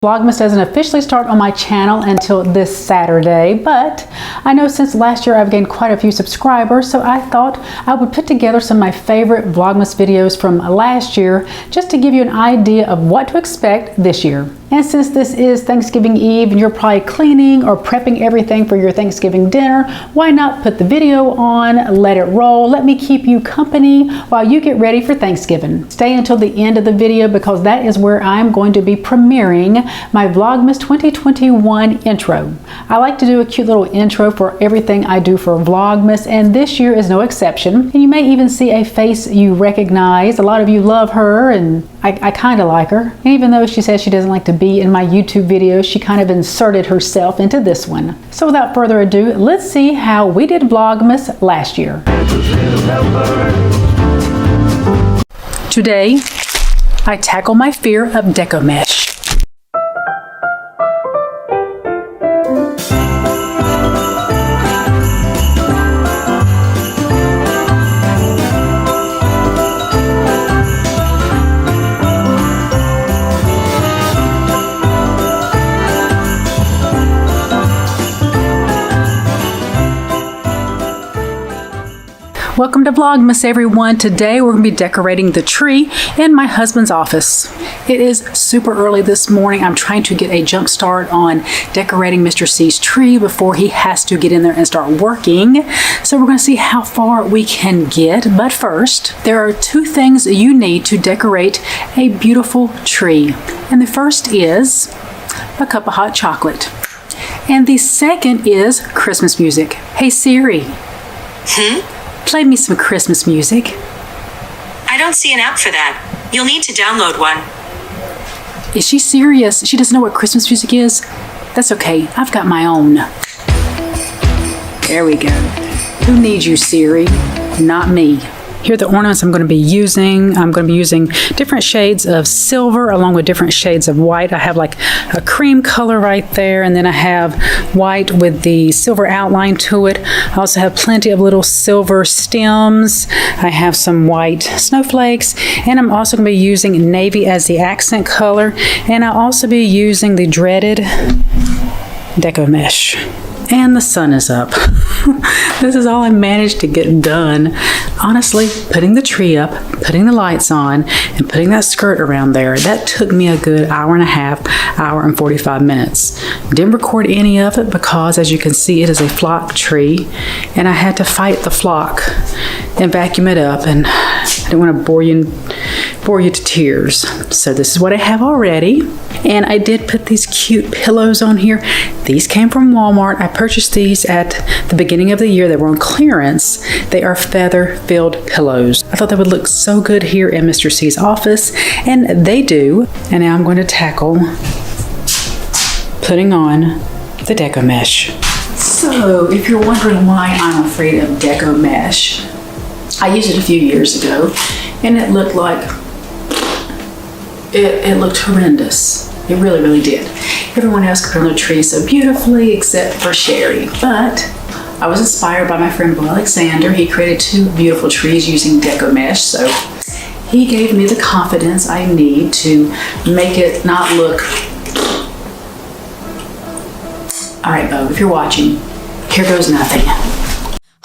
Vlogmas doesn't officially start on my channel until this Saturday, but I know since last year I've gained quite a few subscribers, so I thought I would put together some of my favorite Vlogmas videos from last year just to give you an idea of what to expect this year. And since this is Thanksgiving Eve and you're probably cleaning or prepping everything for your Thanksgiving dinner, why not put the video on, let it roll, let me keep you company while you get ready for Thanksgiving. Stay until the end of the video because that is where I'm going to be premiering my Vlogmas 2021 intro. I like to do a cute little intro for everything I do for Vlogmas, and this year is no exception. And you may even see a face you recognize. A lot of you love her, and I kind of like her. And even though she says she doesn't like to be in my YouTube videos, she kind of inserted herself into this one. So without further ado, let's see how we did Vlogmas last year. Today, I tackle my fear of deco mesh. Welcome to Vlogmas, everyone. Today we're going to be decorating the tree in my husband's office. It is super early this morning. I'm trying to get a jump start on decorating Mr. C's tree before he has to get in there and start working. So we're going to see how far we can get. But first, there are two things you need to decorate a beautiful tree. And the first is a cup of hot chocolate. And the second is Christmas music. Hey Siri. Play me some Christmas music. I don't see an app for that. You'll need to download one. Is she serious? She doesn't know what Christmas music is? That's okay. I've got my own. There we go. Who needs you, Siri? Not me. Here are the ornaments I'm going to be using. I'm going to be using different shades of silver along with different shades of white. I have like a cream color right there, and then I have white with the silver outline to it. I also have plenty of little silver stems. I have some white snowflakes, and I'm also going to be using navy as the accent color, and I'll also be using the dreaded deco mesh. And the sun is up. This is all I managed to get done. Honestly, putting the tree up, putting the lights on, and putting that skirt around there, that took me a good hour and a half, hour and 45 minutes. Didn't record any of it because, as you can see, it is a flock tree, and I had to fight the flock and vacuum it up, and I didn't want to bore you to tears. So this is what I have already. And I did put these cute pillows on here. These came from Walmart. I purchased these at the beginning of the year. They were on clearance. They are feather-filled pillows. I thought they would look so good here in Mr. C's office, and they do. And now I'm going to tackle putting on the deco mesh. So if you're wondering why I'm afraid of deco mesh, I used it a few years ago, and it looked like it looked horrendous. It really, really did. Everyone else could put on their tree so beautifully except for Sherri. But I was inspired by my friend Bill Alexander. He created two beautiful trees using deco mesh, so he gave me the confidence I need to make it not look... All right, Bo, if you're watching, here goes nothing.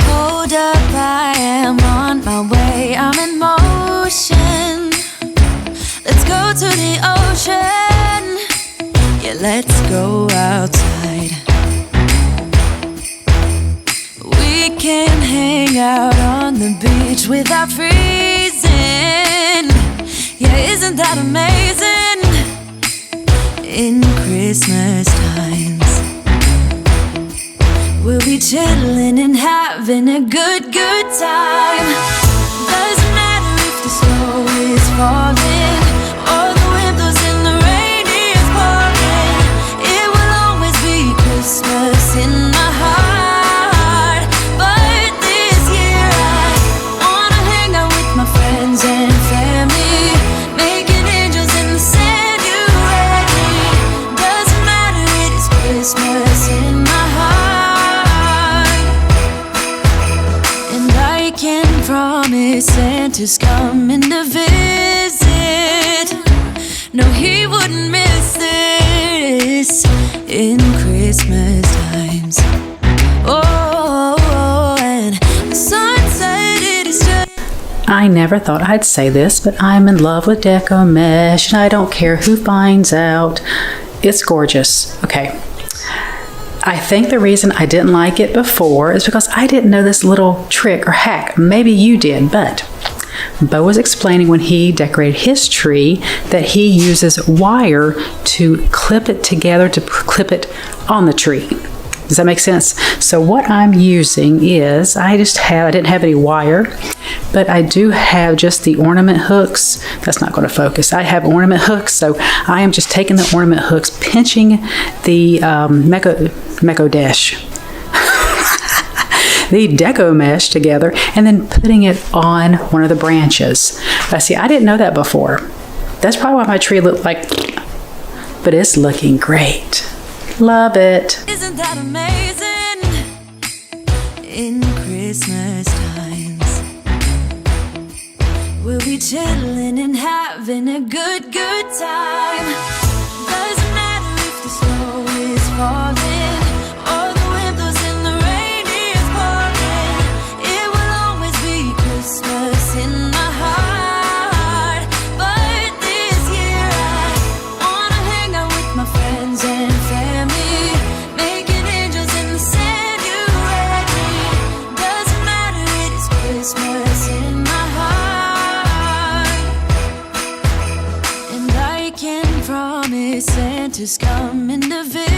Hold up, I am on my way. I'm in motion. Let's go to the ocean. Yeah, let's go outside. We can hang out on the beach without freezing. Yeah, isn't that amazing? In Christmas times, we'll be chilling and having a good time. Doesn't matter if the snow is falling or the wind blows and the rain is pouring. It will always be Christmas in my heart. But this year I wanna hang out with my friends and family, making angels in the sand. You ready? Doesn't matter, it is Christmas in my heart. And I can promise Santa's coming to visit. No, he wouldn't miss it. in Christmas times. Oh, and the sunset, it is just. I never thought I'd say this, but I'm in love with Deco Mesh, and I don't care who finds out. It's gorgeous. Okay. I think the reason I didn't like it before is because I didn't know this little trick or hack. Maybe you did, but Bo was explaining when he decorated his tree that he uses wire to clip it together, to clip it on the tree. Does that make sense? So what I'm using is, I didn't have any wire, but I do have just the ornament hooks. That's not going to focus. I have ornament hooks, so I am just taking the ornament hooks, pinching the Meko Dash, the Deco Mesh together, and then putting it on one of the branches. See, I didn't know that before. That's probably why my tree looked like, but it's looking great. Love it. Isn't that amazing? In Christmas times, we'll be chilling and having a good time. Doesn't matter if the snow is falling or the wind blows and the rain is pouring. It will always be Christmas in my heart. But this year I wanna hang out with my friends and family, making angels in the sanctuary. Doesn't matter, it is Christmas in my heart. And I can promise Santa's coming to visit.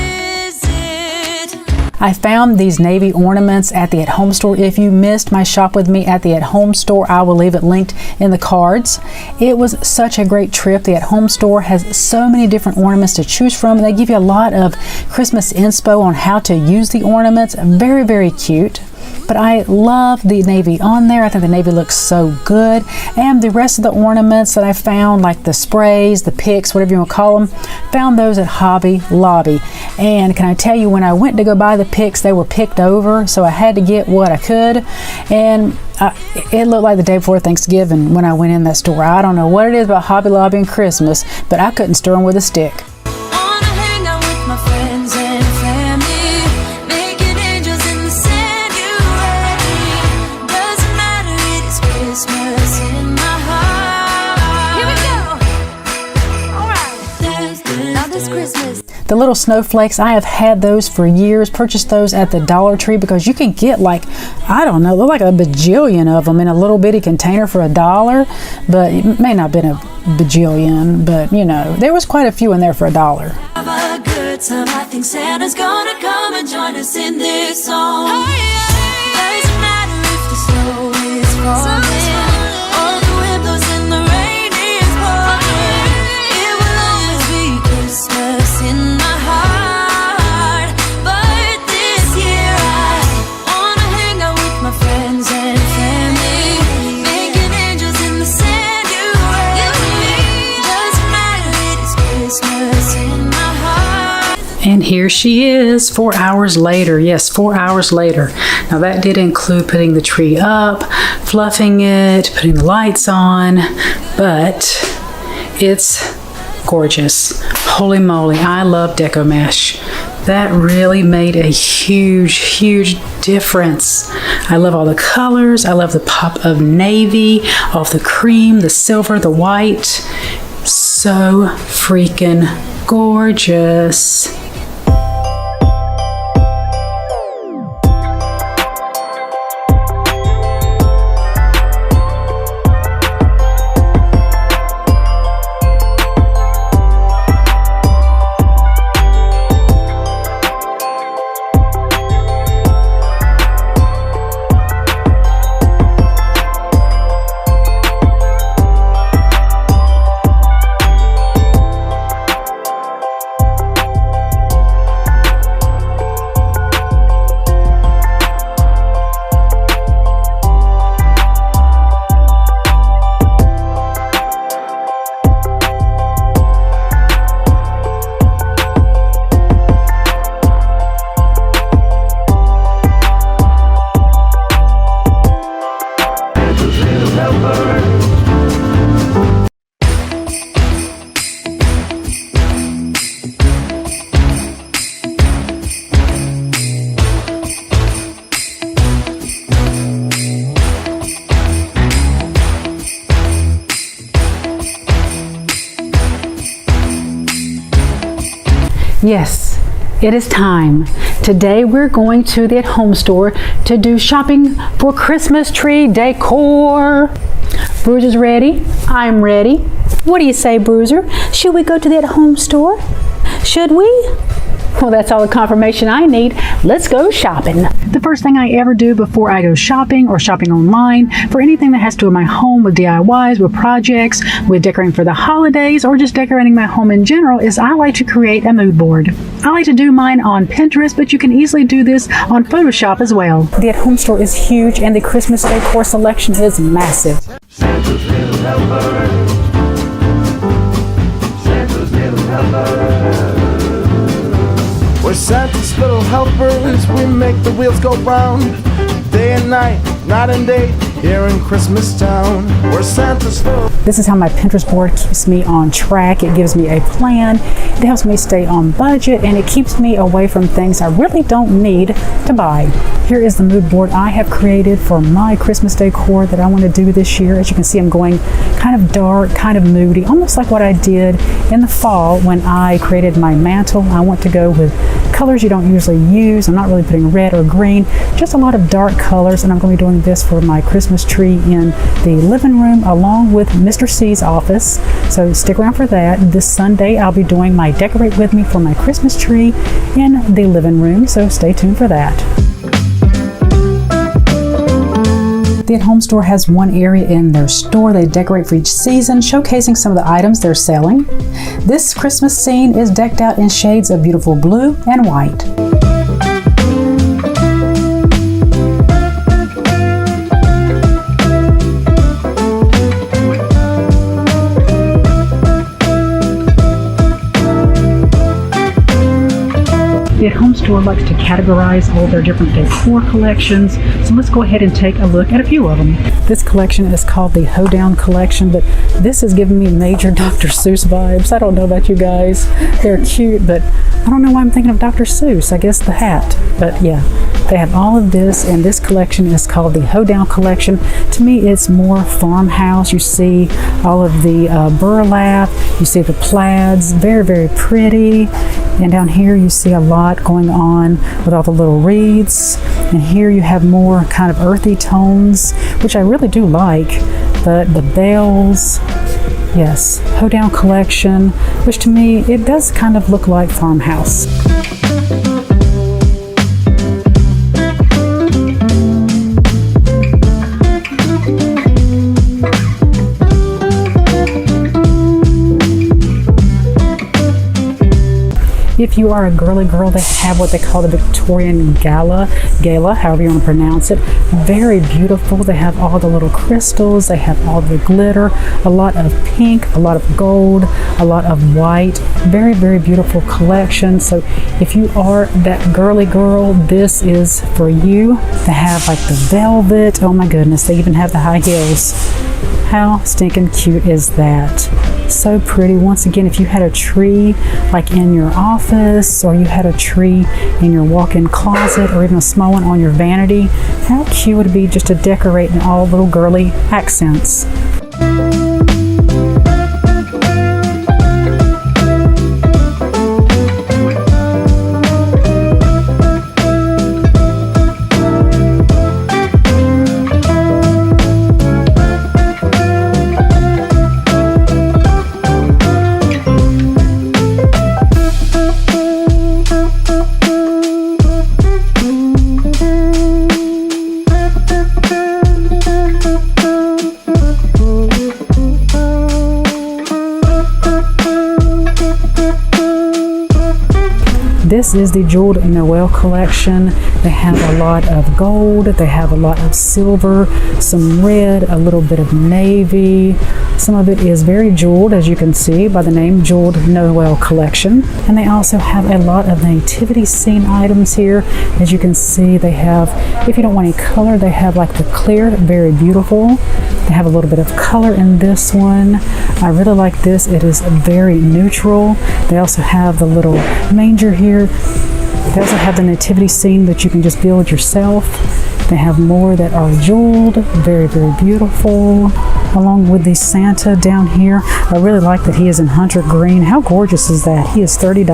I found these navy ornaments at the At Home store. If you missed my shop with me at the At Home store, I will leave it linked in the cards. It was such a great trip. The At Home store has so many different ornaments to choose from. They give you a lot of Christmas inspo on how to use the ornaments. Very, very cute. But I love the navy on there. I think the navy looks so good. And the rest of the ornaments that I found, like the sprays, the picks, whatever you want to call them, found those at Hobby Lobby. And can I tell you, when I went to go buy the picks, they were picked over, so I had to get what I could. And it looked like the day before Thanksgiving when I went in that store. I don't know what it is about Hobby Lobby and Christmas, but I couldn't stir them with a stick. Wanna hang out with my friends and family, making angels in the sanctuary. Doesn't matter, it is Christmas in my heart. Here we go. All right. Now this Christmas. The little snowflakes, I have had those for years. Purchased those at the Dollar Tree because you can get, like, I don't know, like a bajillion of them in a little bitty container for $1. But it may not have been a bajillion, but you know, there was quite a few in there for $1. Have a good time. I think Santa's gonna come and join us in this song. Doesn't matter if the snow is falling or the wind blows and the rain is pouring. It will always be Christmas in my heart. But this year I wanna hang out with my friends and family, making angels in the sanctuary. Doesn't matter, it is Christmas in my heart. And here she is 4 hours later. Yes, 4 hours later. Now that did include putting the tree up, fluffing it, putting the lights on, but it's gorgeous. Holy moly, I love Deco Mesh. That really made a huge, huge difference. I love all the colors. I love the pop of navy, all of the cream, the silver, the white. So freaking gorgeous. Yes, it is time. Today we're going to the at-home store to do shopping for Christmas tree decor. Bruiser's ready. I'm ready. What do you say, Bruiser? Should we go to the at-home store? Should we? Well, that's all the confirmation I need. Let's go shopping. The first thing I ever do before I go shopping or shopping online for anything that has to do with my home, with DIYs, with projects, with decorating for the holidays, or just decorating my home in general is I like to create a mood board. I like to do mine on Pinterest, but you can easily do this on Photoshop as well. The at-home store is huge and the Christmas decor selection is massive. Santa's little helper. Santa's little helper. We're Santa's little helpers. We make the wheels go round. Day and night and day, here in Christmas Town. We're Santa's little. This is how my Pinterest board keeps me on track. It gives me a plan. It helps me stay on budget, and it keeps me away from things I really don't need to buy. Here is the mood board I have created for my Christmas decor that I want to do this year. As you can see, I'm going kind of dark, kind of moody, almost like what I did in the fall when I created my mantle. I want to go with colors you don't usually use. I'm not really putting red or green, just a lot of dark colors, and I'm going to be doing this for my Christmas tree in the living room along with Mr. C's office. So stick around for that. This Sunday I'll be doing my decorate with me for my Christmas tree in the living room, so stay tuned for that. The at-home store has one area in their store they decorate for each season, showcasing some of the items they're selling. This Christmas scene is decked out in shades of beautiful blue and white. The at-home store likes to categorize all their different decor collections, so let's go ahead and take a look at a few of them. This collection is called the Hoedown collection, but this is giving me major Dr. Seuss vibes. I don't know about you guys. They're cute, but I don't know why I'm thinking of Dr. Seuss. I guess the hat. But yeah, they have all of this, and this collection is called the Hoedown collection. To me, it's more farmhouse. You see all of the burlap, you see the plaids, very, very pretty. And down here you see a lot going on with all the little wreaths. And here you have more kind of earthy tones, which I really do like. But the bells, yes, Hoedown collection, which to me, it does kind of look like farmhouse. If you are a girly girl, they have what they call the Victorian Gala, however you want to pronounce it. Very beautiful. They have all the little crystals. They have all the glitter, a lot of pink, a lot of gold, a lot of white. Very, very beautiful collection. So if you are that girly girl, this is for you. They have like the velvet. Oh my goodness, they even have the high heels. How stinking cute is that? So pretty. Once again, if you had a tree like in your office, or you had a tree in your walk-in closet, or even a small one on your vanity, how cute would it be just to decorate in all little girly accents? This is the Jeweled Noel collection. They have a lot of gold, they have a lot of silver, some red, a little bit of navy. Some of it is very jeweled, as you can see by the name Jeweled Noel collection. And they also have a lot of nativity scene items here. As you can see, they have, if you don't want any color, they have like the clear, very beautiful. They have a little bit of color in this one. I really like this. It is very neutral. They also have the little manger here. They also have the nativity scene that you can just build yourself. They have more that are jeweled, very, very beautiful. along with the Santa down here. I really like that he is in hunter green. How gorgeous is that? He is $30.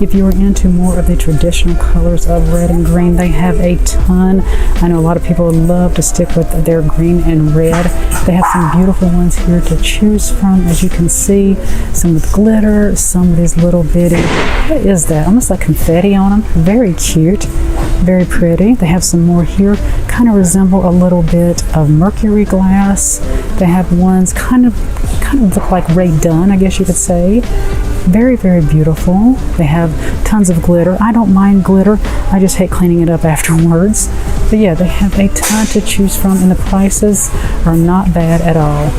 If you are into more of the traditional colors of red and green, they have a ton. I know a lot of people love to stick with their green and red. They have some beautiful ones here to choose from. As you can see, some with glitter, some with these little bitty, what is that? Almost like confetti on them. Very cute, very pretty. They have some more here, kind of resemble a little bit of mercury glass. They have ones kind of look like Ray Dunn, I guess you could say. Very, very beautiful. They have tons of glitter. I don't mind glitter. I just hate cleaning it up afterwards. But yeah, they have a ton to choose from, and the prices are not bad at all.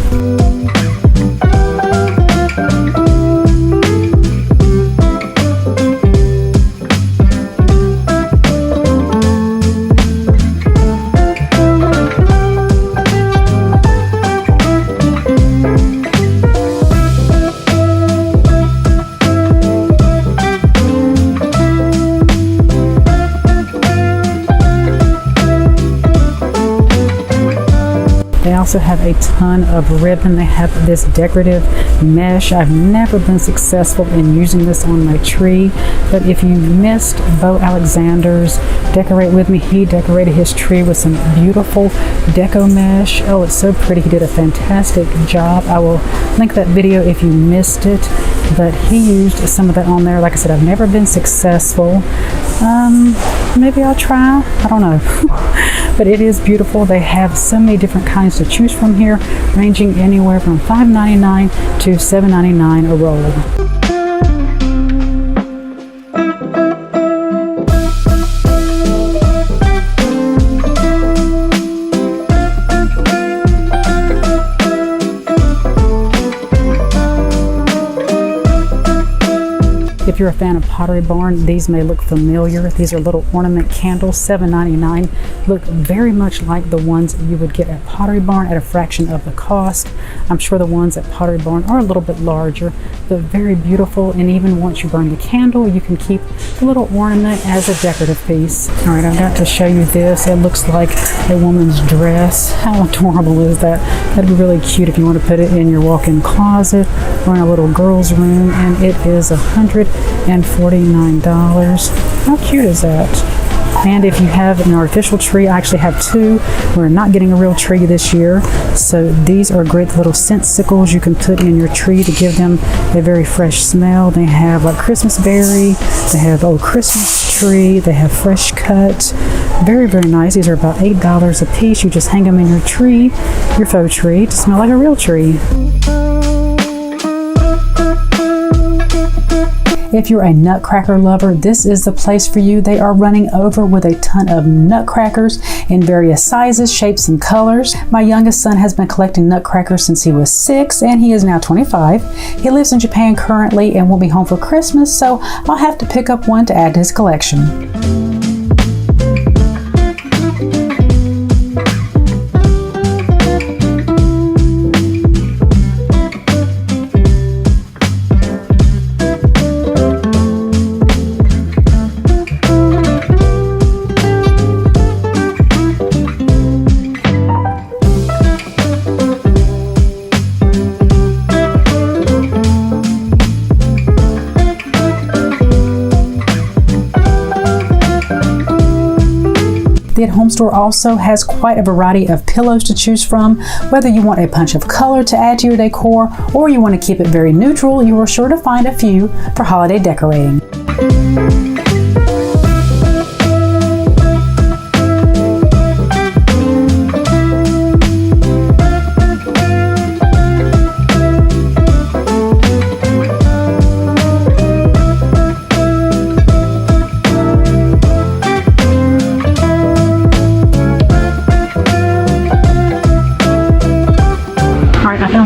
They also have a ton of ribbon. They have this decorative mesh. I've never been successful in using this on my tree, but if you missed Bo Alexander's Decorate With Me, he decorated his tree with some beautiful deco mesh. Oh, it's so pretty. He did a fantastic job. I will link that video if you missed it, but he used some of that on there. Like I said, I've never been successful. Maybe I'll try. I don't know. But it is beautiful. They have so many different kinds to choose from here, ranging anywhere from $5.99 to $7.99 a roll. If you're a fan of Pottery Barn, these may look familiar. These are little ornament candles, $7.99. Look very much like the ones you would get at Pottery Barn at a fraction of the cost. I'm sure the ones at Pottery Barn are a little bit larger, but very beautiful. And even once you burn the candle, you can keep the little ornament as a decorative piece. All right, I've got to show you this. It looks like a woman's dress. How adorable is that? That'd be really cute if you want to put it in your walk-in closet or in a little girl's room. And it is $149. How cute is that? And if you have an artificial tree, I actually have two. We're not getting a real tree this year, so these are great little scent sickles you can put in your tree to give them a very fresh smell. They have like Christmas berry, they have old Christmas tree, they have fresh cut. Very, very nice. These are about $8 a piece. You just hang them in your tree, your faux tree, to smell like a real tree. If you're a nutcracker lover, this is the place for you. They are running over with a ton of nutcrackers in various sizes, shapes, and colors. My youngest son has been collecting nutcrackers since he was 6, and he is now 25. He lives in Japan currently and will be home for Christmas, so I'll have to pick up one to add to his collection. The At Home store also has quite a variety of pillows to choose from. Whether you want a punch of color to add to your decor or you want to keep it very neutral, you are sure to find a few for holiday decorating.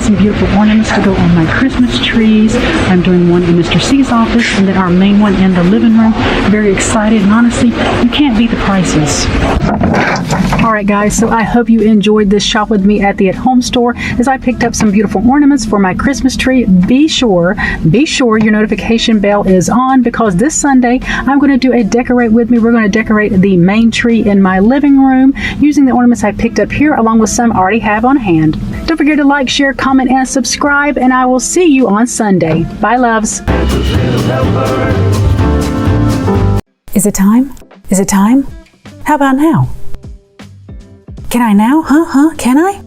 Some beautiful ornaments to go on my Christmas trees. I'm doing one in Mr. C's office and then our main one in the living room. Very excited, and honestly, you can't beat the prices. Alright guys, so I hope you enjoyed this shop with me at the At Home store as I picked up some beautiful ornaments for my Christmas tree. Be sure your notification bell is on because this Sunday I'm going to do a decorate with me. We're going to decorate the main tree in my living room using the ornaments I picked up here along with some I already have on hand. Don't forget to like, share, comment, and subscribe, and I will see you on Sunday. Bye, loves. Is it time? Is it time? How about now? Can I now? Can I?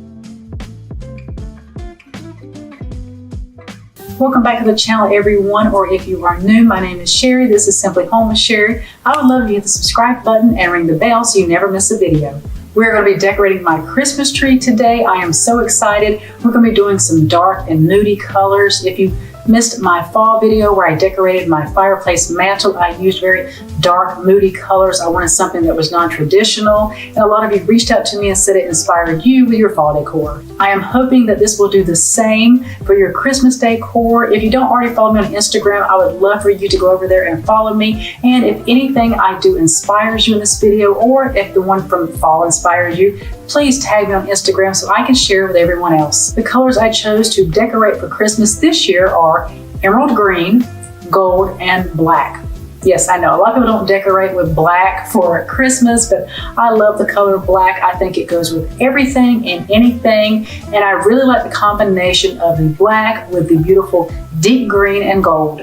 Welcome back to the channel, everyone, or if you are new, my name is Sherri. This is Simply Home with Sherri. I would love if you hit the subscribe button and ring the bell so you never miss a video. We're going to be decorating my Christmas tree today. I am so excited. We're going to be doing some dark and moody colors. If you missed my fall video where I decorated my fireplace mantle, I used very dark, moody colors. I wanted something that was non-traditional, and a lot of you reached out to me and said it inspired you with your fall decor. I am hoping that this will do the same for your Christmas decor. If you don't already follow me on Instagram, I would love for you to go over there and follow me. And if anything I do inspires you in this video, or if the one from fall inspires you, please tag me on Instagram so I can share with everyone else. The colors I chose to decorate for Christmas this year are emerald green, gold, and black. Yes, I know a lot of people don't decorate with black for Christmas, but I love the color black. I think it goes with everything and anything, and I really like the combination of the black with the beautiful deep green and gold.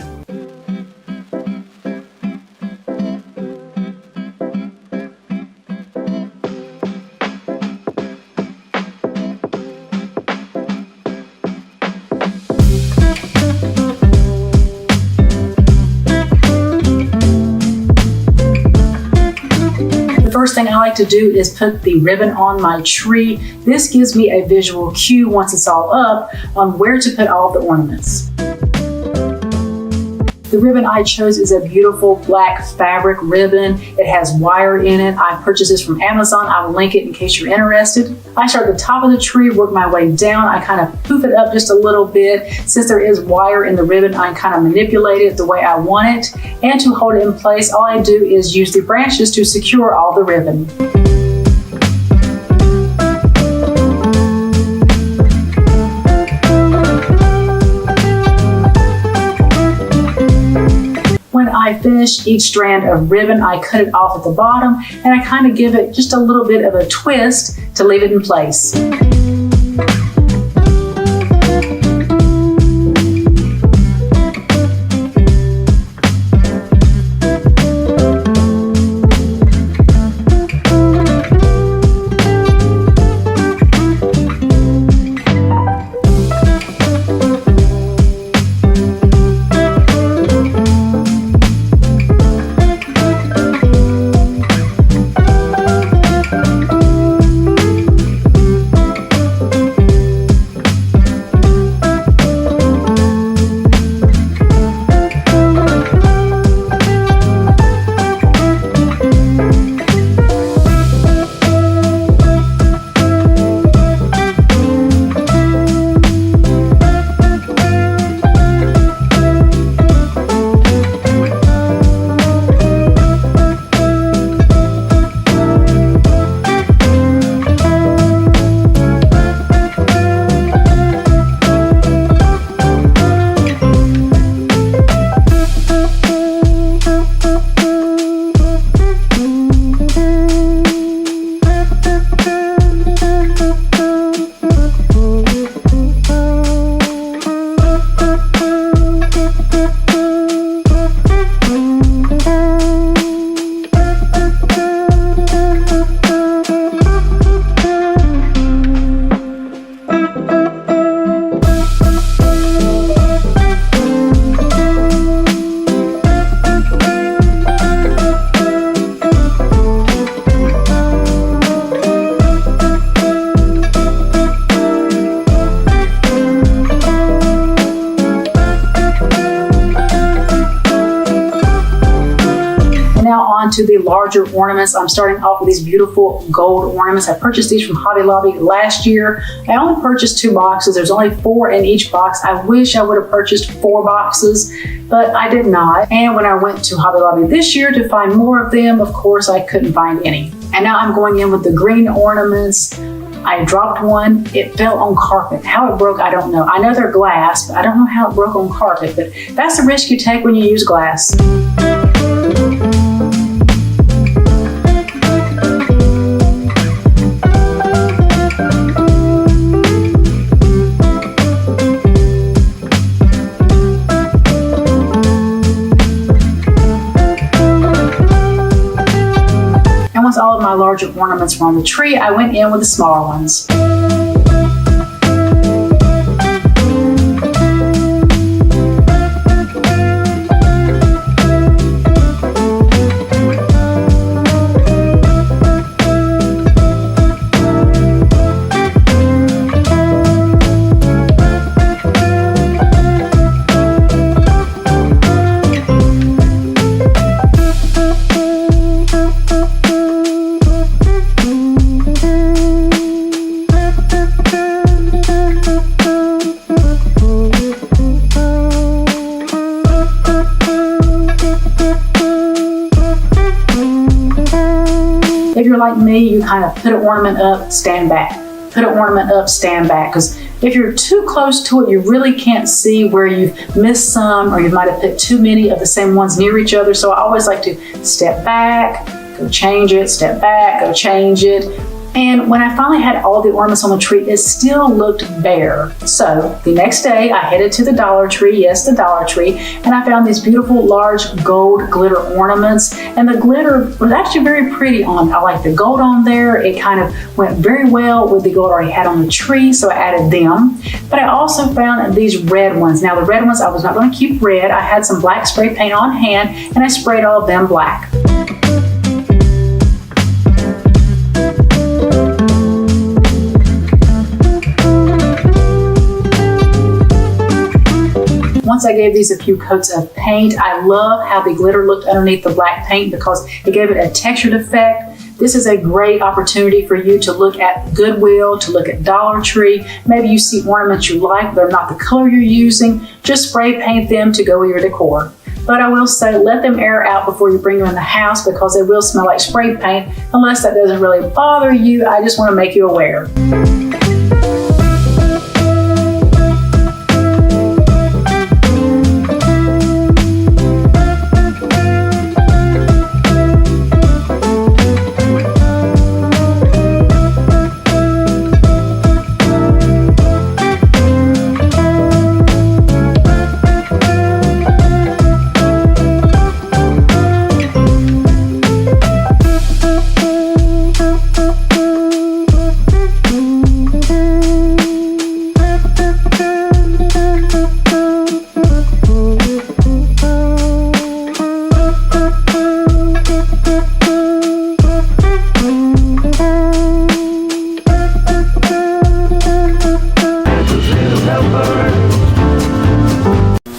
First thing I like to do is put the ribbon on my tree. This gives me a visual cue once it's all up on where to put all of the ornaments. The ribbon I chose is a beautiful black fabric ribbon. It has wire in it. I purchased this from Amazon. I will link it in case you're interested. I start at the top of the tree, work my way down. I kind of poof it up just a little bit. Since there is wire in the ribbon, I kind of manipulate it the way I want it. And to hold it in place, all I do is use the branches to secure all the ribbon. When I finish each strand of ribbon, I cut it off at the bottom and I kind of give it just a little bit of a twist to leave it in place. to the larger ornaments. I'm starting off with these beautiful gold ornaments. I purchased these from Hobby Lobby last year. I only purchased 2 boxes. There's only 4 in each box. I wish I would have purchased 4 boxes, but I did not. And when I went to Hobby Lobby this year to find more of them, of course, I couldn't find any. And now I'm going in with the green ornaments. I dropped one, it fell on carpet. How it broke, I don't know. I know they're glass, but I don't know how it broke on carpet, but that's the risk you take when you use glass. Once all of my larger ornaments were on the tree, I went in with the smaller ones. If you're like me, you kind of put an ornament up, stand back. Put an ornament up, stand back. Because if you're too close to it, you really can't see where you've missed some, or you might have put too many of the same ones near each other. So I always like to step back, go change it, step back, go change it. And when I finally had all the ornaments on the tree, it still looked bare. So the next day I headed to the Dollar Tree, yes, the Dollar Tree, and I found these beautiful large gold glitter ornaments. And the glitter was actually very pretty on. I like the gold on there. It kind of went very well with the gold I already had on the tree, so I added them. But I also found these red ones. Now the red ones, I was not going to keep red. I had some black spray paint on hand, and I sprayed all of them black. Once I gave these a few coats of paint, I love how the glitter looked underneath the black paint because it gave it a textured effect. This is a great opportunity for you to look at Goodwill, to look at Dollar Tree. Maybe you see ornaments you like, but they're not the color you're using. Just spray paint them to go with your decor. But I will say, let them air out before you bring them in the house because they will smell like spray paint. Unless that doesn't really bother you, I just want to make you aware.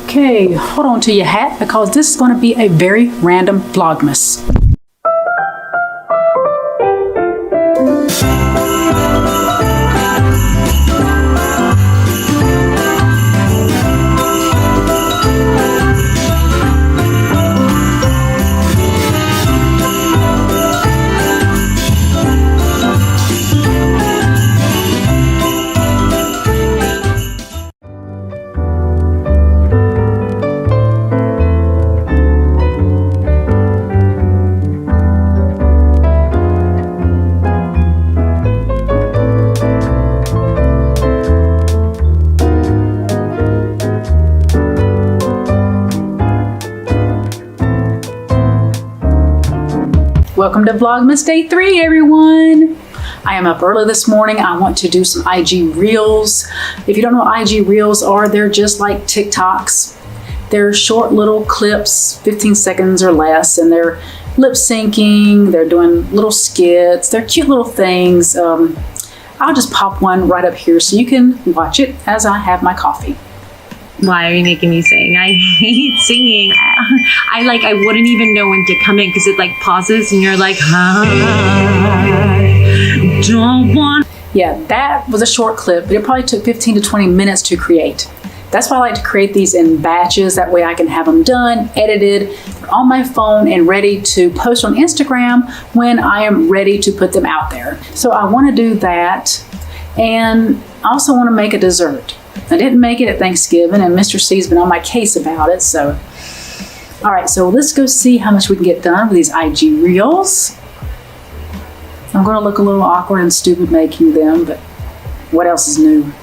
Okay, hold on to your hat because this is going to be a very random Vlogmas. Welcome to Vlogmas Day 3, everyone. I am up early this morning. I want to do some IG Reels. If you don't know what IG Reels are, they're just like TikToks. They're short little clips, 15 seconds or less, and they're lip syncing, they're doing little skits, they're cute little things. I'll just pop one right up here so you can watch it as I have my coffee. Why are you making me sing? I hate singing. I wouldn't even know when to come in because it like pauses and you're like, I don't want. Yeah, that was a short clip, but it probably took 15 to 20 minutes to create. That's why I like to create these in batches. That way I can have them done, edited, on my phone and ready to post on Instagram when I am ready to put them out there. So I want to do that, and I also want to make a dessert. I didn't make it at Thanksgiving, and Mr. C's been on my case about it. So, all right, so let's go see how much we can get done with these IG reels. I'm going to look a little awkward and stupid making them, but what else is new?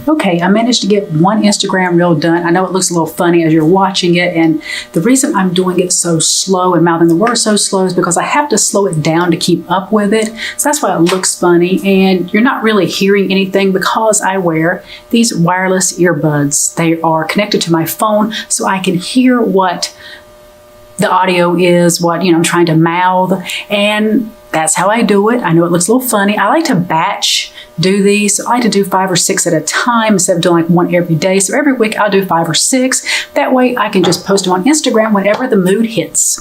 Okay, I managed to get one Instagram reel done. I know it looks a little funny as you're watching it, and the reason I'm doing it so slow and mouthing the words so slow is because I have to slow it down to keep up with it. So that's why it looks funny, and you're not really hearing anything because I wear these wireless earbuds. They are connected to my phone so I can hear what the audio is, what I'm trying to mouth, and that's how I do it. I know it looks a little funny. I like to batch do these. So I like to do 5 or 6 at a time instead of doing like one every day. So every week I'll do 5 or 6. That way I can just post them on Instagram whenever the mood hits.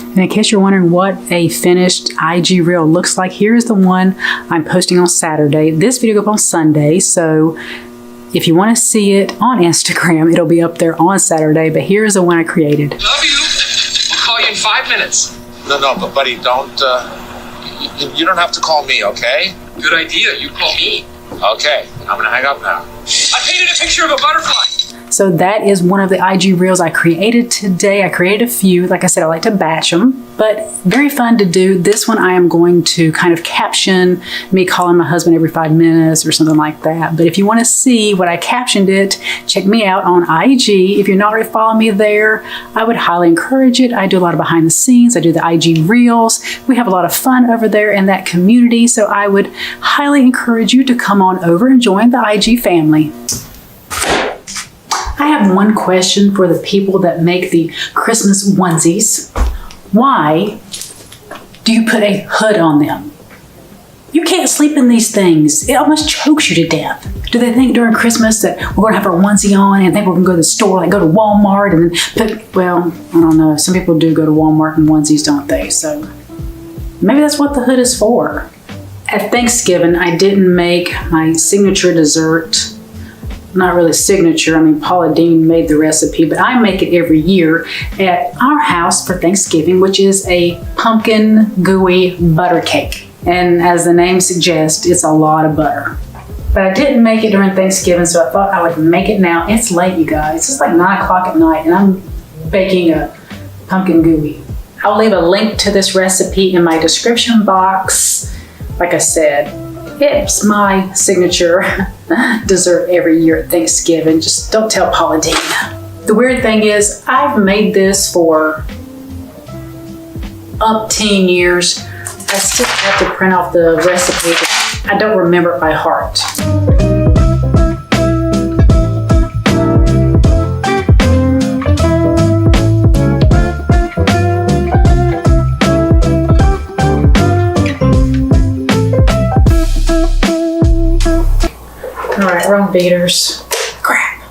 And in case you're wondering what a finished IG reel looks like, here's the one I'm posting on Saturday. This video goes up on Sunday, so if you want to see it on Instagram, it'll be up there on Saturday, but here's the one I created. Love you. We'll call you in 5 minutes. No, but buddy, don't, you don't have to call me, okay? Good idea. You call me. Okay, I'm gonna hang up now. I painted a picture of a butterfly. So that is one of the IG reels I created today. I created a few. Like I said, I like to batch them, but very fun to do. This one I am going to kind of caption me calling my husband every 5 minutes or something like that. But if you want to see what I captioned it, check me out on IG. If you're not already following me there, I would highly encourage it. I do a lot of behind the scenes. I do the IG reels. We have a lot of fun over there in that community. So I would highly encourage you to come on over and join the IG family. I have one question for the people that make the Christmas onesies. Why do you put a hood on them? You can't sleep in these things. It almost chokes you to death. Do they think during Christmas that we're going to have our onesie on and think we're going to go to the store, like go to Walmart and then put, well, I don't know. Some people do go to Walmart in onesies, don't they? So maybe that's what the hood is for. At Thanksgiving, I didn't make my signature dessert. Not really signature. I mean, Paula Dean made the recipe, but I make it every year at our house for Thanksgiving, which is a pumpkin gooey butter cake. And as the name suggests, it's a lot of butter. But I didn't make it during Thanksgiving, so I thought I would make it now. It's late, you guys. It's like 9 o'clock at night, and I'm baking a pumpkin gooey. I'll leave a link to this recipe in my description box. Like I said, it's my signature dessert every year at Thanksgiving. Just don't tell Paula Dean. The weird thing is, I've made this for umpteen years. I still have to print off the recipe. I don't remember it by heart. beaters. Crap.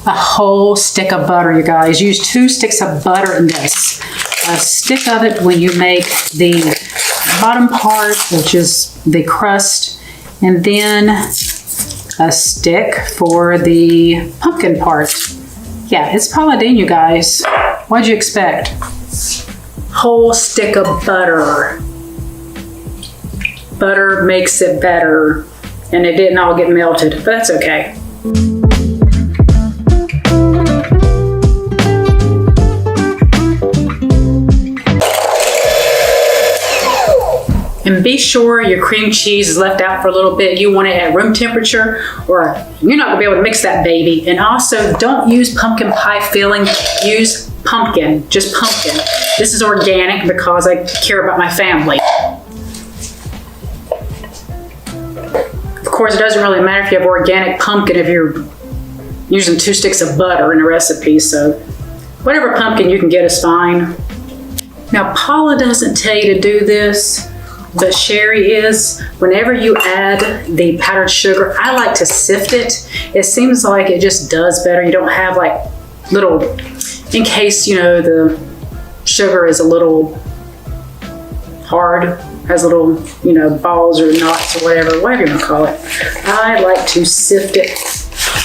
A whole stick of butter, you guys. Use 2 sticks of butter in this. A stick of it when you make the bottom part, which is the crust, and then a stick for the pumpkin part. Yeah, it's Paula Deen, you guys. What'd you expect? Whole stick of butter. Butter makes it better, and it didn't all get melted, but that's okay. And be sure your cream cheese is left out for a little bit. You want it at room temperature or you're not gonna be able to mix that baby. And also don't use pumpkin pie filling, use pumpkin, just pumpkin. This is organic because I care about my family. Of course, it doesn't really matter if you have organic pumpkin if you're using 2 sticks of butter in a recipe. So whatever pumpkin you can get is fine. Now, Paula doesn't tell you to do this, but Sherri is. Whenever you add the powdered sugar, I like to sift it. It seems like it just does better. You don't have like little, in case, you know, the sugar is a little hard, has little, you know, balls or knots or whatever you want to call it. I like to sift it,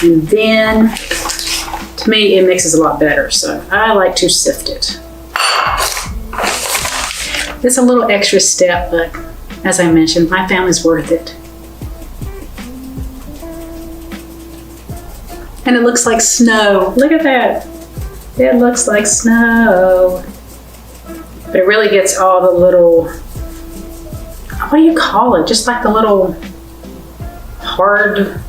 and then to me it mixes a lot better. So I like to sift it. It's a little extra step, but as I mentioned, my family's worth it. And it looks like snow. Look at that. It looks like snow. But it really gets all the little, what do you call it? Just like the little hard,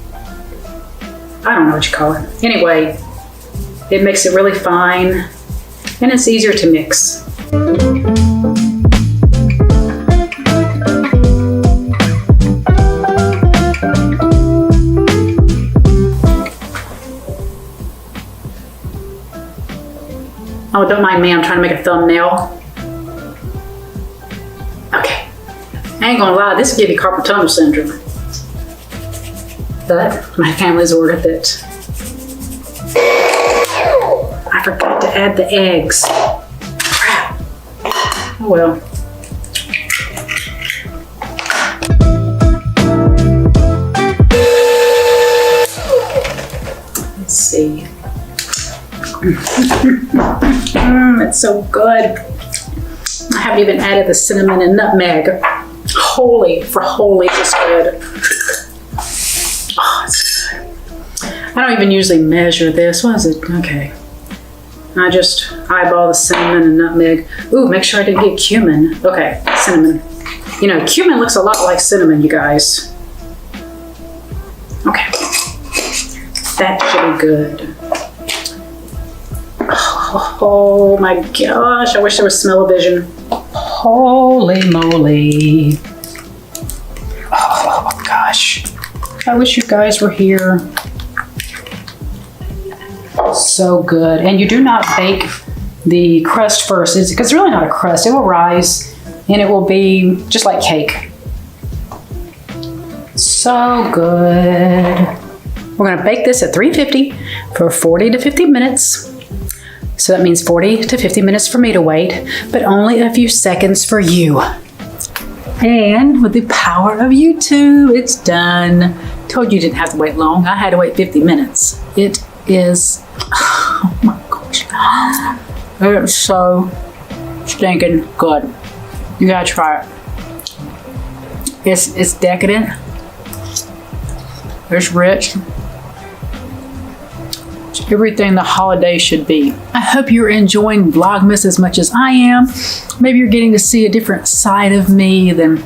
I don't know what you call it. Anyway, it makes it really fine and it's easier to mix. Oh, don't mind me, I'm trying to make a thumbnail. Okay. I ain't gonna lie, this will give you carpal tunnel syndrome. But my family's worth it. I forgot to add the eggs. Crap. Oh well. Let's see. It's so good. I haven't even added the cinnamon and nutmeg. Holy, for holy, it's good. Oh, it's good. I don't even usually measure this. What is it? Okay. I just eyeball the cinnamon and nutmeg. Ooh, make sure I didn't get cumin. Okay, cinnamon. You know, cumin looks a lot like cinnamon, you guys. Okay. That should be good. Oh my gosh, I wish there was smell-o-vision. Holy moly. Oh gosh. I wish you guys were here. So good. And you do not bake the crust first, because it's really not a crust. It will rise and it will be just like cake. So good. We're gonna bake this at 350 for 40 to 50 minutes. So that means 40 to 50 minutes for me to wait, but only a few seconds for you. And with the power of YouTube, it's done. Told you didn't have to wait long. I had to wait 50 minutes. It is, oh my gosh. It's so stinking good. You gotta try it. It's decadent. It's rich. Everything the holiday should be. I hope you're enjoying Vlogmas as much as I am. Maybe you're getting to see a different side of me than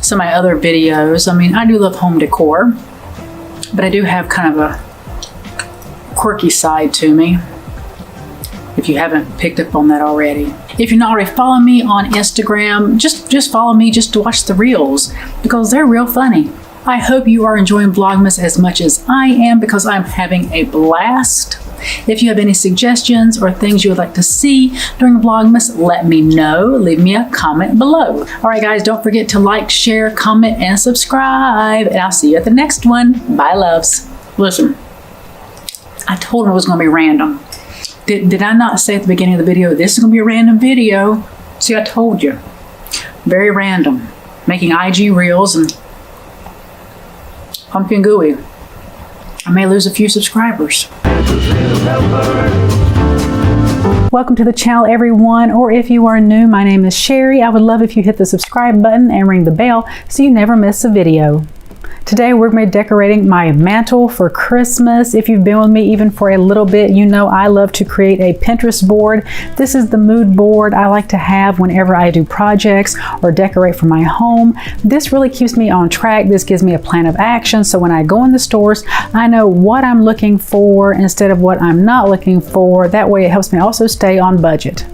some of my other videos. I mean, I do love home decor, but I do have kind of a quirky side to me. if you haven't picked up on that already. If you're not already following me on Instagram, just follow me just to watch the reels because they're real funny. I hope you are enjoying Vlogmas as much as I am because I'm having a blast. If you have any suggestions or things you would like to see during Vlogmas, let me know. Leave me a comment below. All right, guys, don't forget to like, share, comment, and subscribe. And I'll see you at the next one. Bye, loves. Listen, I told her it was going to be random. Did I not say at the beginning of the video, this is going to be a random video? See, I told you. Very random. Making IG reels and pumpkin gooey. I may lose a few subscribers. Welcome to the channel, everyone, or if you are new, my name is Sherri. I would love if you hit the subscribe button and ring the bell so you never miss a video. Today we're going to be decorating my mantle for Christmas. If you've been with me even for a little bit, you know I love to create a Pinterest board. This is the mood board I like to have whenever I do projects or decorate for my home. This really keeps me on track. This gives me a plan of action, so when I go in the stores, I know what I'm looking for instead of what I'm not looking for. That way it helps me also stay on budget.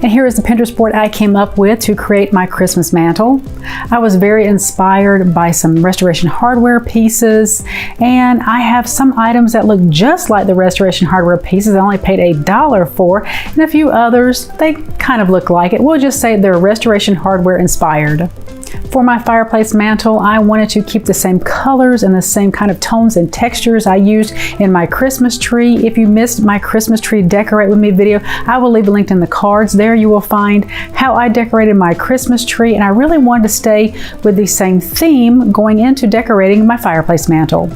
And here is the Pinterest board I came up with to create my Christmas mantle. I was very inspired by some restoration hardware pieces, and I have some items that look just like the restoration hardware pieces I only paid $1 for, and a few others, they kind of look like it. We'll just say they're restoration hardware inspired. For my fireplace mantle, I wanted to keep the same colors and the same kind of tones and textures I used in my Christmas tree. If you missed my Christmas tree decorate with me video, I will leave it linked in the cards. There you will find how I decorated my Christmas tree, and I really wanted to stay with the same theme going into decorating my fireplace mantle.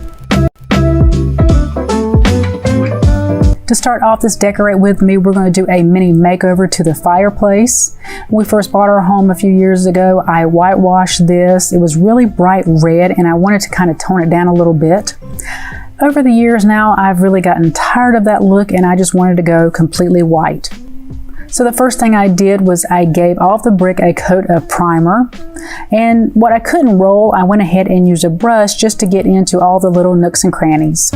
To start off this decorate with me, we're going to do a mini makeover to the fireplace. When we first bought our home a few years ago, I whitewashed this. It was really bright red and I wanted to kind of tone it down a little bit. Over the years now, I've really gotten tired of that look and I just wanted to go completely white. So the first thing I did was I gave all of the brick a coat of primer, and what I couldn't roll, I went ahead and used a brush just to get into all the little nooks and crannies.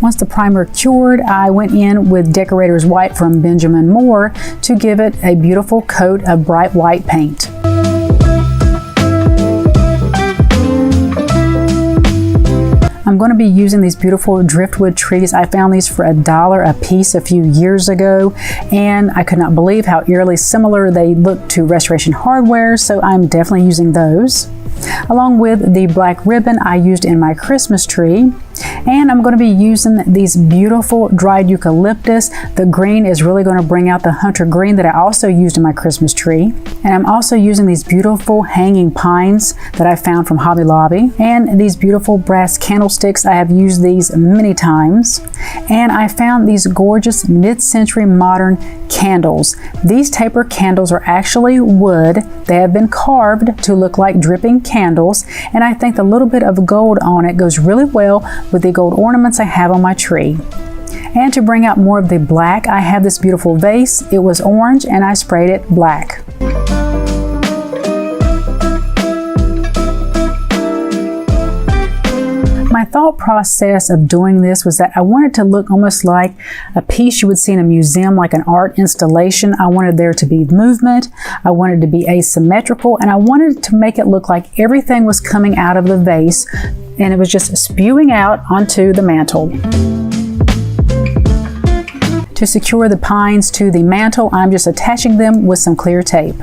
Once the primer cured, I went in with Decorator's White from Benjamin Moore to give it a beautiful coat of bright white paint. I'm going to be using these beautiful driftwood trees. I found these for $1 a piece a few years ago, and I could not believe how eerily similar they look to restoration hardware, so I'm definitely using those. Along with the black ribbon I used in my Christmas tree. And I'm going to be using these beautiful dried eucalyptus. The green is really going to bring out the hunter green that I also used in my Christmas tree. And I'm also using these beautiful hanging pines that I found from Hobby Lobby. And these beautiful brass candlesticks, I have used these many times. And I found these gorgeous mid-century modern candles. These taper candles are actually wood. They have been carved to look like dripping candles, and I think the little bit of gold on it goes really well with the gold ornaments I have on my tree. And to bring out more of the black, I have this beautiful vase. It was orange and I sprayed it black. My thought process of doing this was that I wanted to look almost like a piece you would see in a museum, like an art installation. I wanted there to be movement, I wanted to be asymmetrical, and I wanted to make it look like everything was coming out of the vase and it was just spewing out onto the mantle. To secure the pines to the mantle, I'm just attaching them with some clear tape.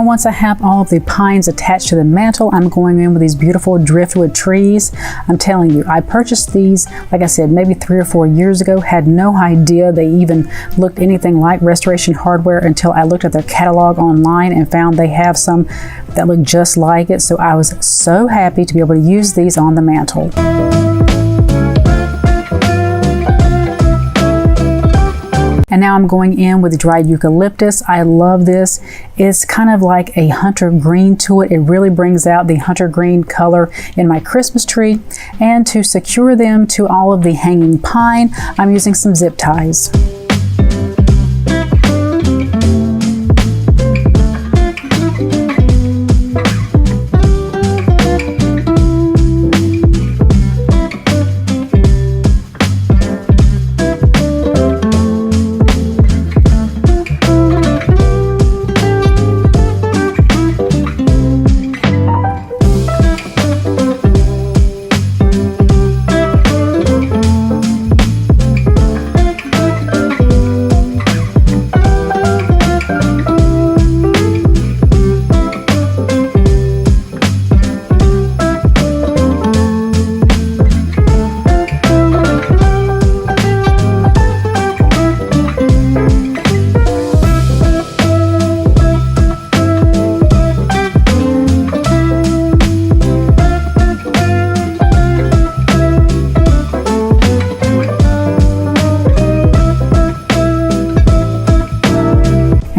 once I have all of the pines attached to the mantle, I'm going in with these beautiful driftwood trees. I'm telling you, I purchased these, like I said, maybe 3 or 4 years ago, had no idea they even looked anything like Restoration Hardware until I looked at their catalog online and found they have some that look just like it. So I was so happy to be able to use these on the mantle. And now I'm going in with dried eucalyptus. I love this. It's kind of like a hunter green to it. It really brings out the hunter green color in my Christmas tree. And to secure them to all of the hanging pine, I'm using some zip ties.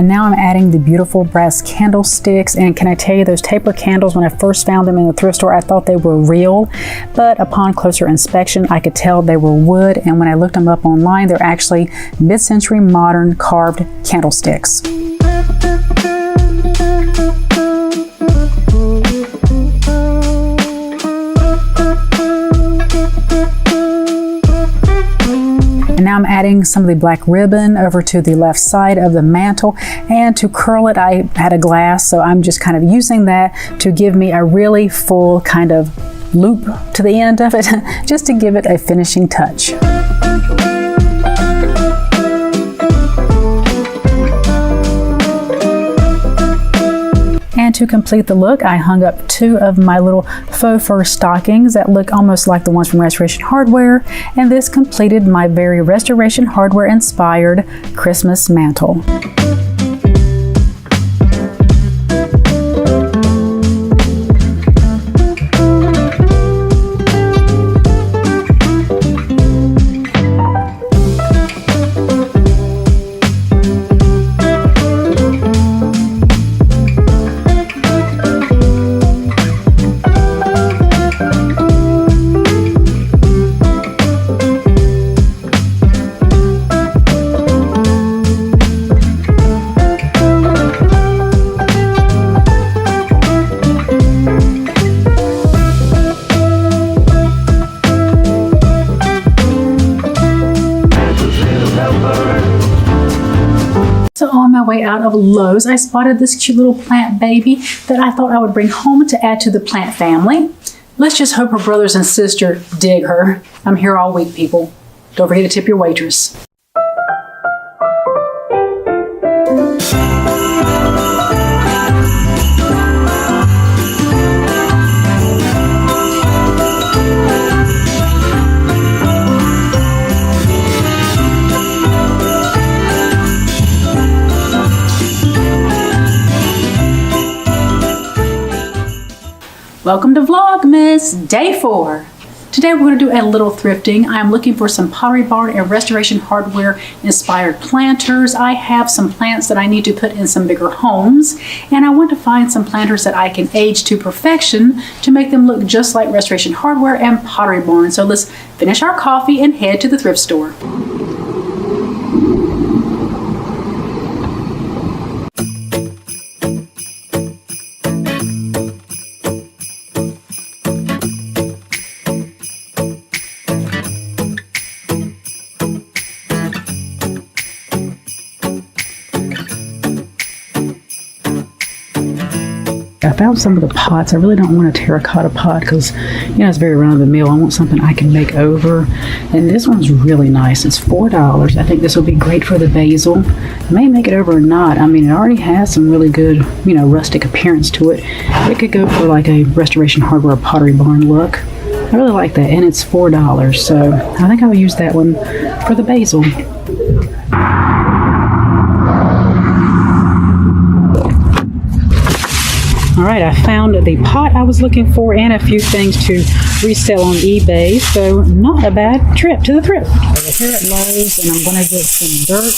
Now I'm adding the beautiful brass candlesticks, and can I tell you, those taper candles, when I first found them in the thrift store, I thought they were real, but upon closer inspection I could tell they were wood, and when I looked them up online, they're actually mid-century modern carved candlesticks. And now I'm adding some of the black ribbon over to the left side of the mantle, and to curl it I had a glass, so I'm just kind of using that to give me a really full kind of loop to the end of it just to give it a finishing touch. And to complete the look, I hung up 2 of my little faux fur stockings that look almost like the ones from Restoration Hardware, and this completed my very Restoration Hardware inspired Christmas mantle. Way out of Lowe's, I spotted this cute little plant baby that I thought I would bring home to add to the plant family. Let's just hope her brothers and sister dig her. I'm here all week, people. Don't forget to tip your waitress. Welcome to Vlogmas Day 4. Today we're going to do a little thrifting. I'm looking for some Pottery Barn and Restoration Hardware inspired planters. I have some plants that I need to put in some bigger homes, and I want to find some planters that I can age to perfection to make them look just like Restoration Hardware and Pottery Barn. So let's finish our coffee and head to the thrift store. I found some of the pots. I really don't want a terracotta pot because, you know, it's very run-of-the-mill. I want something I can make over. And this one's really nice. It's $4. I think this will be great for the basil. I may make it over or not. I mean, it already has some really good, you know, rustic appearance to it. It could go for like a Restoration Hardware Pottery Barn look. I really like that. And it's $4. So I think I'll use that one for the basil. All right, I found the pot I was looking for and a few things to resell on eBay, so not a bad trip to the thrift. Over here at Lowe's, and I'm going to get some dirt.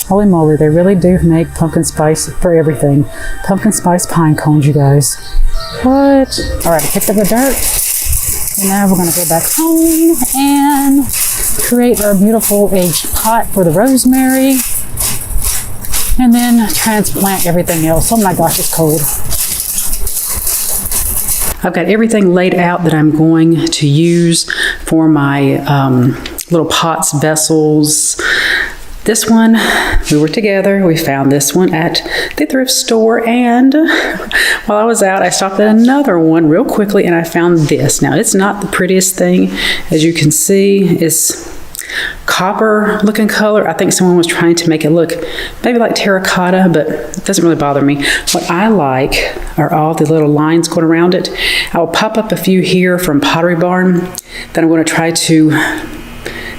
Holy moly, they really do make pumpkin spice for everything. Pumpkin spice pine cones, you guys. What? All right, I picked up the dirt, and now we're going to go back home and create our beautiful aged pot for the rosemary, and then transplant everything else. Oh my gosh, it's cold. I've got everything laid out that I'm going to use for my little pots, vessels. This one, we were together. We found this one at the thrift store, and while I was out, I stopped at another one real quickly, and I found this. Now, it's not the prettiest thing. As you can see, it's copper looking color. I think someone was trying to make it look maybe like terracotta, but it doesn't really bother me. What I like are all the little lines going around it. I will pop up a few here from Pottery Barn that I'm going to try to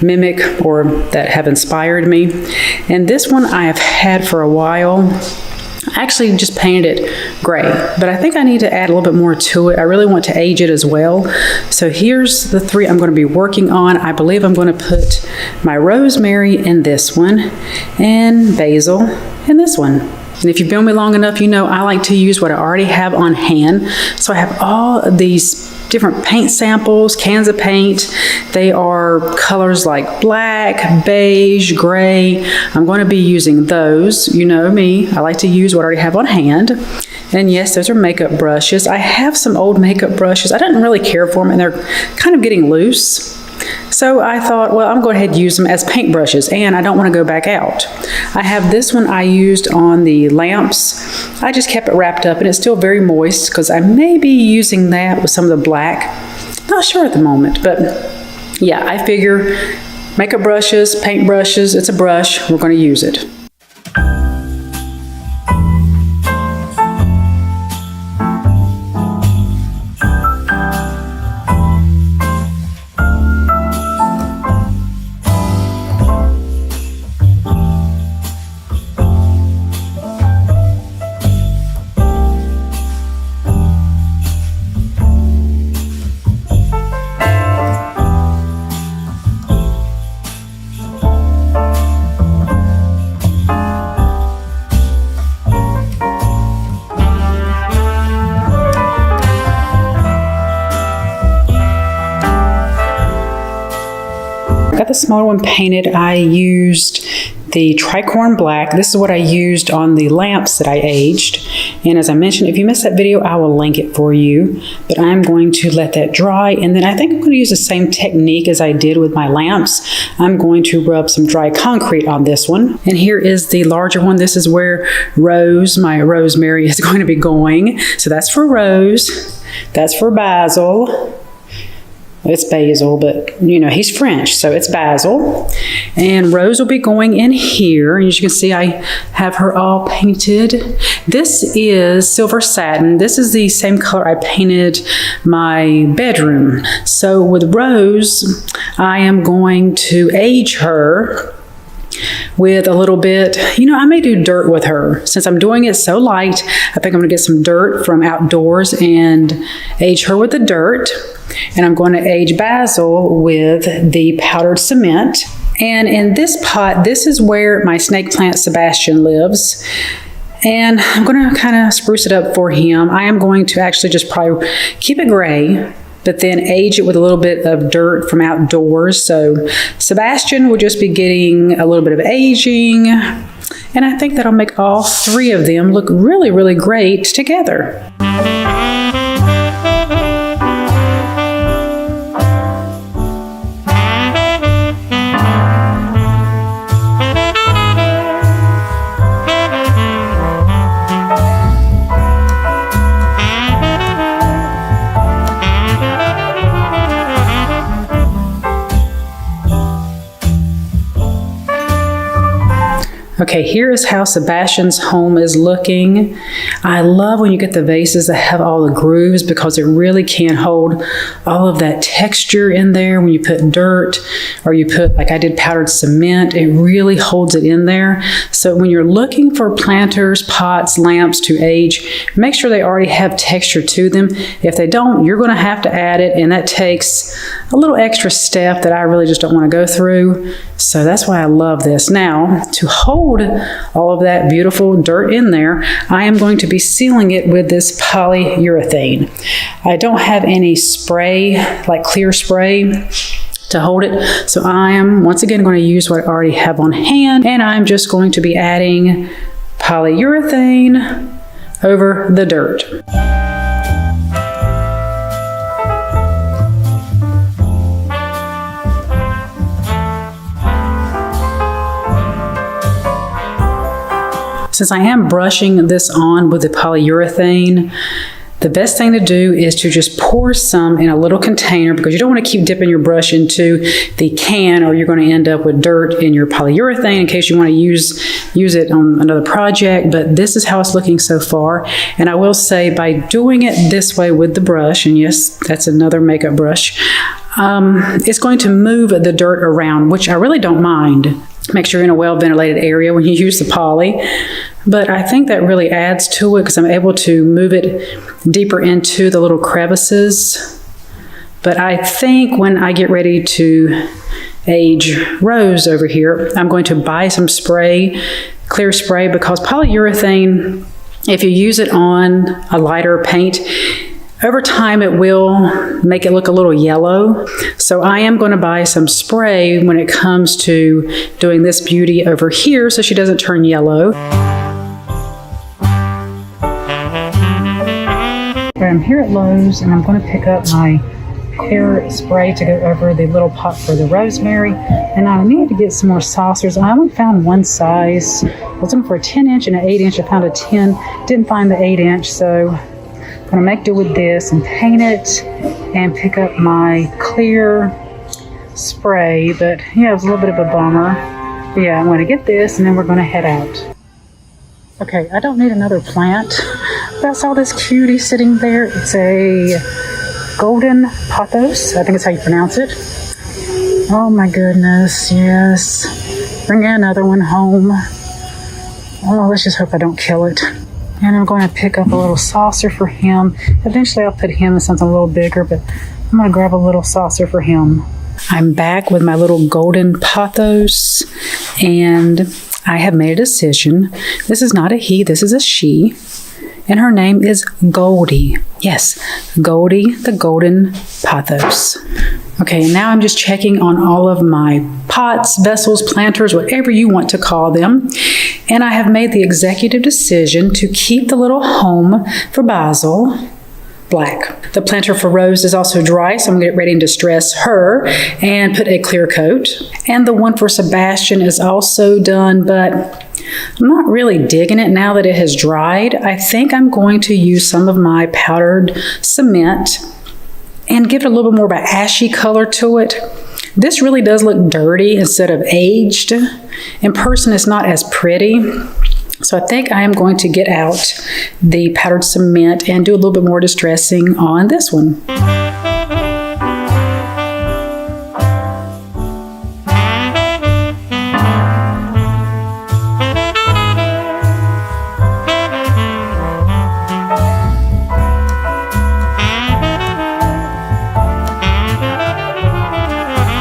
mimic or that have inspired me. And this one I have had for a while. I actually just painted it gray, but I think I need to add a little bit more to it. I really want to age it as well. So here's the three I'm going to be working on. I believe I'm going to put my rosemary in this one and basil in this one. And if you've been with me long enough, you know I like to use what I already have on hand. So I have all of these different paint samples, cans of paint. They are colors like black, beige, gray. I'm going to be using those. You know me, I like to use what I already have on hand. And yes, those are makeup brushes. I have some old makeup brushes. I didn't really care for them, and they're kind of getting loose. So I thought, well, I'm going to go ahead and use them as paint brushes, and I don't want to go back out. I have this one I used on the lamps. I just kept it wrapped up, and it's still very moist because I may be using that with some of the black. Not sure at the moment, but yeah, I figure makeup brushes, paint brushes, it's a brush, we're going to use it. Got the smaller one painted. I used the tricorn black. This is what I used on the lamps that I aged. And as I mentioned, if you missed that video, I will link it for you. But I'm going to let that dry. And then I think I'm going to use the same technique as I did with my lamps. I'm going to rub some dry concrete on this one. And here is the larger one. This is where my rosemary is going to be going. So that's for Rose. That's for Basil. It's basil, but you know, he's French, so it's basil. And Rose will be going in here. And as you can see, I have her all painted. This is silver satin. This is the same color I painted my bedroom. So with Rose, I am going to age her with a little bit, you know, I may do dirt with her. Since I'm doing it so light, I think I'm gonna get some dirt from outdoors and age her with the dirt. And I'm going to age basil with the powdered cement. And in this pot, this is where my snake plant Sebastian lives. And I'm going to kind of spruce it up for him. I am going to actually just probably keep it gray, but then age it with a little bit of dirt from outdoors. So Sebastian will just be getting a little bit of aging. And I think that'll make all three of them look really, really great together. Okay, here is how Sebastian's home is looking. I love when you get the vases that have all the grooves because it really can hold all of that texture in there. When you put dirt or you put, like I did, powdered cement, it really holds it in there. So when you're looking for planters, pots, lamps to age, make sure they already have texture to them. If they don't, you're going to have to add it, and that takes a little extra step that I really just don't want to go through. So that's why I love this. Now, to hold all of that beautiful dirt in there, I am going to be sealing it with this polyurethane. I don't have any spray, like clear spray, to hold it. So I am once again going to use what I already have on hand, and I'm just going to be adding polyurethane over the dirt. Since I am brushing this on with the polyurethane, the best thing to do is to just pour some in a little container, because you don't want to keep dipping your brush into the can, or you're going to end up with dirt in your polyurethane in case you want to use it on another project. But this is how it's looking so far. And I will say, by doing it this way with the brush, and yes, that's another makeup brush, it's going to move the dirt around, which I really don't mind. Make sure you're in a well-ventilated area when you use the poly. But I think that really adds to it because I'm able to move it deeper into the little crevices. But I think when I get ready to age Rose over here, I'm going to buy some spray, clear spray, because polyurethane, if you use it on a lighter paint, over time it will make it look a little yellow. So I am going to buy some spray when it comes to doing this beauty over here so she doesn't turn yellow. I'm here at Lowe's, and I'm going to pick up my clear spray to go over the little pot for the rosemary. And I need to get some more saucers. I only found one size. I was looking for a 10-inch and an 8-inch. I found a 10. Didn't find the 8-inch, so I'm going to make do with this and paint it and pick up my clear spray. But yeah, it was a little bit of a bummer. But yeah, I'm going to get this, and then we're going to head out. Okay, I don't need another plant. That's all this cutie sitting there. It's a golden pothos. I think that's how you pronounce it. Oh my goodness, yes. Bring another one home. Oh, let's just hope I don't kill it. And I'm going to pick up a little saucer for him. Eventually I'll put him in something a little bigger, but I'm going to grab a little saucer for him. I'm back with my little golden pothos, and I have made a decision. This is not a he, this is a she. And her name is Goldie. Yes, Goldie the golden pothos. Okay, now I'm just checking on all of my pots, vessels, planters, whatever you want to call them. And I have made the executive decision to keep the little home for Basil black. The planter for Rose is also dry, so I'm going to get ready to distress her and put a clear coat. And the one for Sebastian is also done, but I'm not really digging it now that it has dried. I think I'm going to use some of my powdered cement and give it a little bit more of an ashy color to it. This really does look dirty instead of aged. In person, it's not as pretty. So I think I am going to get out the powdered cement and do a little bit more distressing on this one.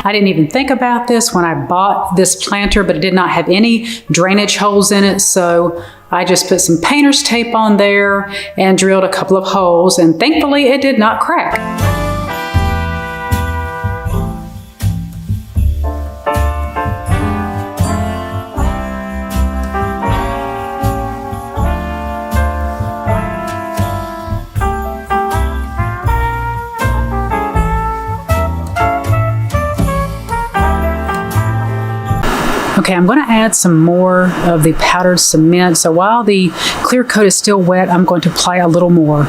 I didn't even think about this when I bought this planter, but it did not have any drainage holes in it. So I just put some painter's tape on there and drilled a couple of holes, and thankfully it did not crack. Okay, I'm going to add some more of the powdered cement. So while the clear coat is still wet, I'm going to apply a little more.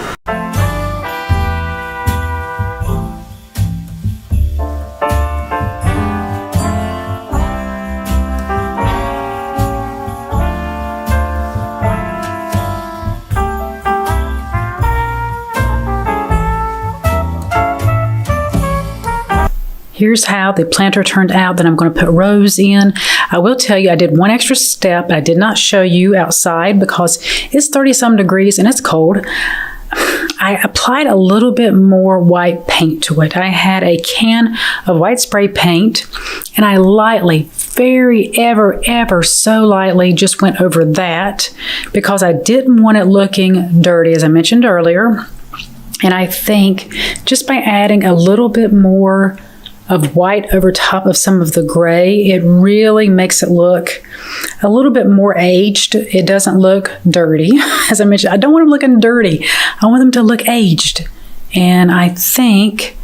here's how the planter turned out that I'm going to put rows in. I will tell you I did one extra step I did not show you outside because it's 30-some degrees and it's cold. I applied a little bit more white paint to it. I had a can of white spray paint and I lightly, ever so lightly just went over that because I didn't want it looking dirty, as I mentioned earlier. And I think just by adding a little bit more of white over top of some of the gray, it really makes it look a little bit more aged. It doesn't look dirty. As I mentioned, I don't want them looking dirty. I want them to look aged. And I think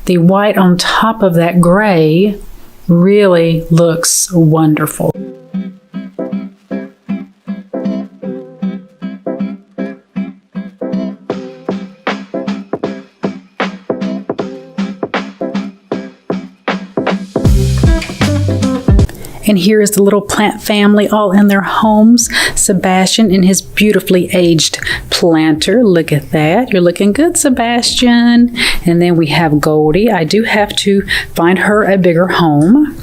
the white on top of that gray really looks wonderful. And here is the little plant family all in their homes. Sebastian in his beautifully aged planter. Look at that. You're looking good, Sebastian. And then we have Goldie. I do have to find her a bigger home.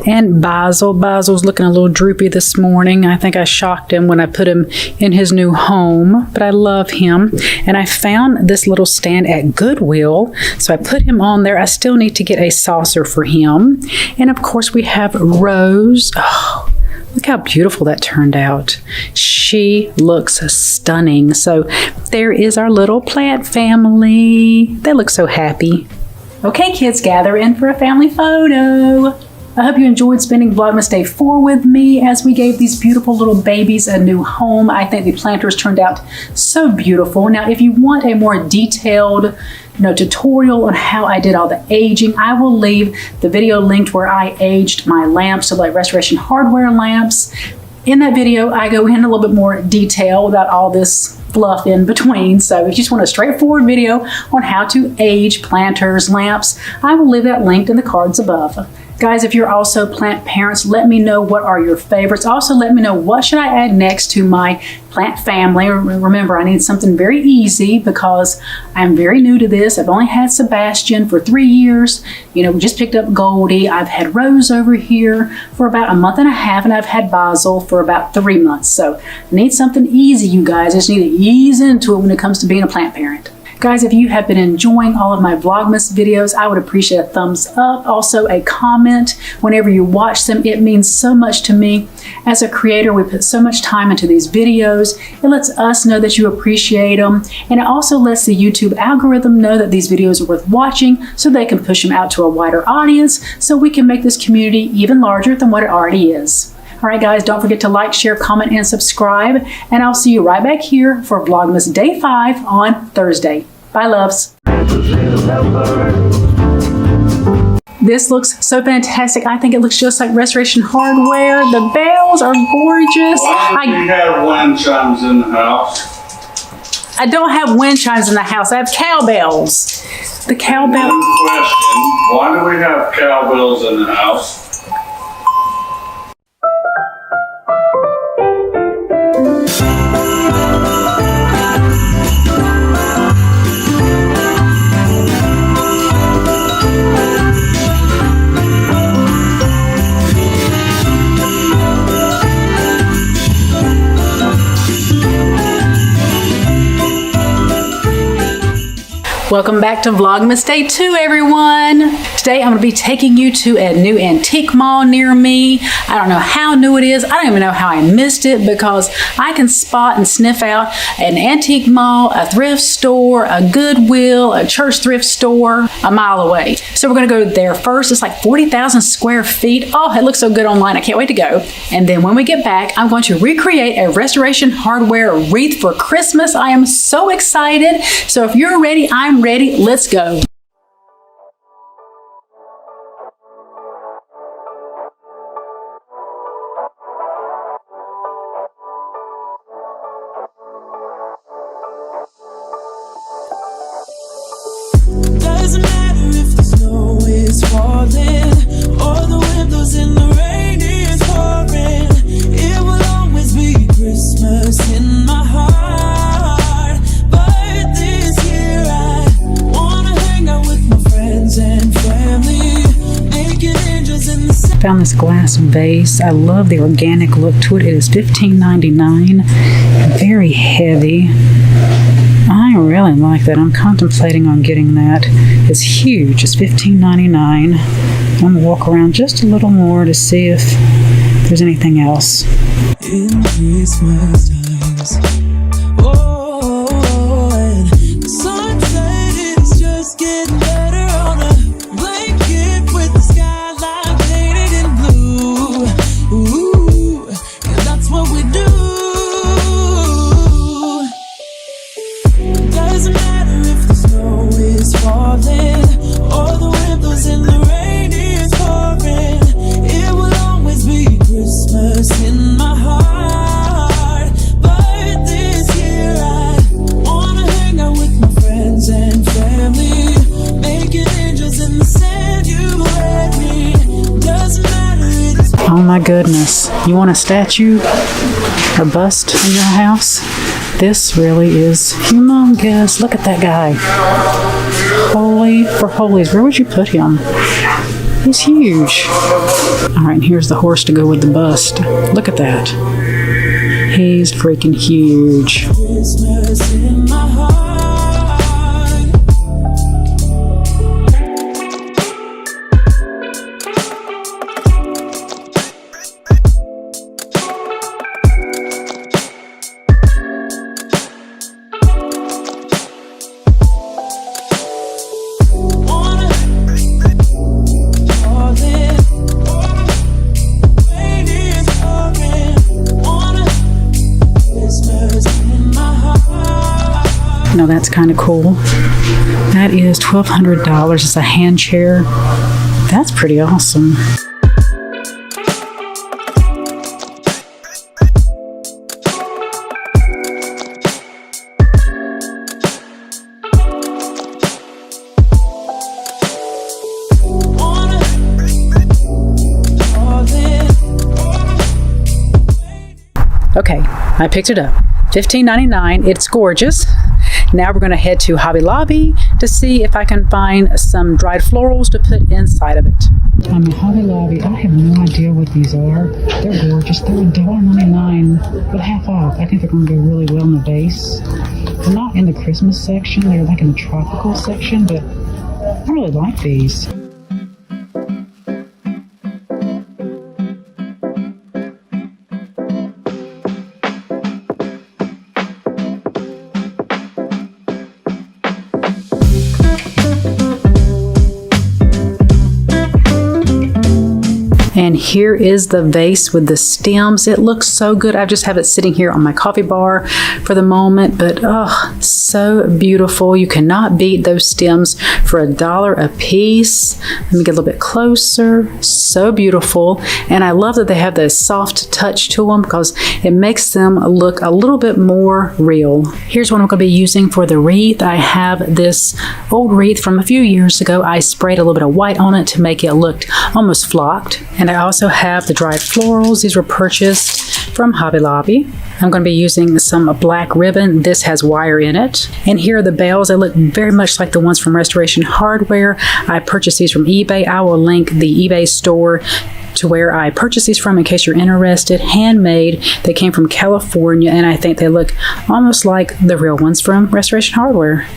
And Basil's looking a little droopy this morning. I think I shocked him when I put him in his new home, but I love him. And I found this little stand at Goodwill, so I put him on there. I still need to get a saucer for him. And of course we have Rose. Oh, look how beautiful that turned out. She looks stunning. So there is our little plant family. They look so happy. Okay, kids, gather in for a family photo. I hope you enjoyed spending Vlogmas Day 4 with me as we gave these beautiful little babies a new home. I think the planters turned out so beautiful. Now, if you want a more detailed tutorial on how I did all the aging, I will leave the video linked where I aged my lamps, so like Restoration Hardware lamps. In that video, I go in a little bit more detail without all this fluff in between. So if you just want a straightforward video on how to age planters, lamps, I will leave that linked in the cards above. Guys, if you're also plant parents, let me know what are your favorites. Also, let me know what should I add next to my plant family. Remember, I need something very easy because I'm very new to this. I've only had Sebastian for 3 years. We just picked up Goldie. I've had Rose over here for about a month and a half, and I've had Basil for about 3 months. So I need something easy, you guys. I just need to ease into it when it comes to being a plant parent. Guys, if you have been enjoying all of my Vlogmas videos, I would appreciate a thumbs up. Also, a comment whenever you watch them. It means so much to me. As a creator, we put so much time into these videos. It lets us know that you appreciate them. And it also lets the YouTube algorithm know that these videos are worth watching so they can push them out to a wider audience so we can make this community even larger than what it already is. All right, guys, don't forget to like, share, comment, and subscribe. And I'll see you right back here for Vlogmas Day 5 on Thursday. Bye, loves. This looks so fantastic. I think it looks just like Restoration Hardware. The bells are gorgeous. Why do we have wind chimes in the house? I don't have wind chimes in the house. I have cowbells. The cowbell. One question. Why do we have cowbells in the house? Welcome back to Vlogmas Day 2, everyone. Today I'm going to be taking you to a new antique mall near me. I don't know how new it is. I don't even know how I missed it because I can spot and sniff out an antique mall, a thrift store, a Goodwill, a church thrift store a mile away. So we're going to go there first. It's like 40,000 square feet. Oh, it looks so good online. I can't wait to go. And then when we get back, I'm going to recreate a Restoration Hardware wreath for Christmas. I am so excited. So if you're ready, I'm ready. Let's go. Doesn't matter if the snow is falling or the windows in the rain is pouring. It will always be Christmas in my heart. But this year I wanna hang Found this glass vase. I love the organic look to it. It is $15.99. Very heavy. I really like that. I'm contemplating on getting that. It's huge. It's $15.99. I'm going to walk around just a little more to see if there's anything else. In Christmas times, and the sunset is just getting better on a blanket with the skyline painted in blue. Ooh, and that's what we do. Doesn't matter if the snow is falling or the wind blows and the rain is pouring. It will always be Christmas in my heart. But this year I wanna hang out with my friends and family, making angels in the sand. You and me. Doesn't matter. It is Oh my goodness. You want a statue or bust in your house? This really is humongous. Look at that guy. Holy for holies. Where would you put him? He's huge. All right, and here's the horse to go with the bust. Look at that. He's freaking huge. Christmas in my heart. Now that's kind of cool. That is $1,200. It's a hand chair. That's pretty awesome. Okay, I picked it up. $15.99. It's gorgeous. Now we're going to head to Hobby Lobby to see if I can find some dried florals to put inside of it. I'm at Hobby Lobby. I have no idea what these are. They're gorgeous. They're $1.99, but half off. I think they're going to go really well in the vase. They're not in the Christmas section. They're like in the tropical section, but I really like these. And here is the vase with the stems. It looks so good. I just have it sitting here on my coffee bar for the moment, but oh, so beautiful. You cannot beat those stems for $1 a piece. Let me get a little bit closer. So beautiful. And I love that they have this soft touch to them because it makes them look a little bit more real. Here's what I'm going to be using for the wreath. I have this old wreath from a few years ago. I sprayed a little bit of white on it to make it look almost flocked. And I also have the dried florals. These were purchased from Hobby Lobby. I'm going to be using some black ribbon. This has wire in it. And here are the bells. They look very much like the ones from Restoration Hardware. I purchased these from eBay. I will link the eBay store to where I purchased these from in case you're interested. Handmade. They came from California, and I think they look almost like the real ones from Restoration Hardware.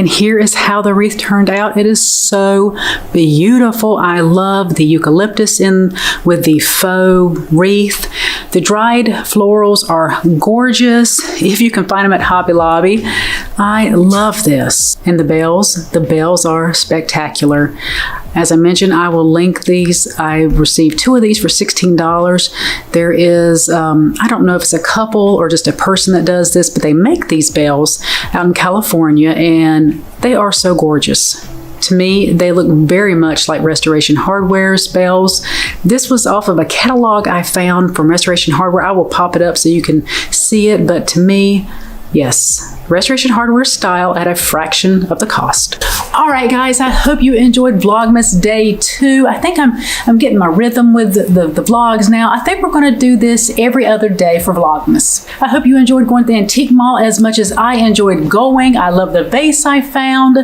And here is how the wreath turned out. It is so beautiful. I love the eucalyptus in with the faux wreath. The dried florals are gorgeous, if you can find them at Hobby Lobby. I love this. And the bells are spectacular. As I mentioned, I will link these. I received 2 of these for $16. There is, I don't know if it's a couple or just a person that does this, but they make these bells out in California, and they are so gorgeous. To me, they look very much like Restoration Hardware's bells. This was off of a catalog I found from Restoration Hardware. I will pop it up so you can see it, but to me, yes, Restoration Hardware style at a fraction of the cost. All right, guys, I hope you enjoyed Vlogmas Day 2. I think I'm getting my rhythm with the vlogs now. I think we're going to do this every other day for Vlogmas. I hope you enjoyed going to the antique mall as much as I enjoyed going. I love the vase I found.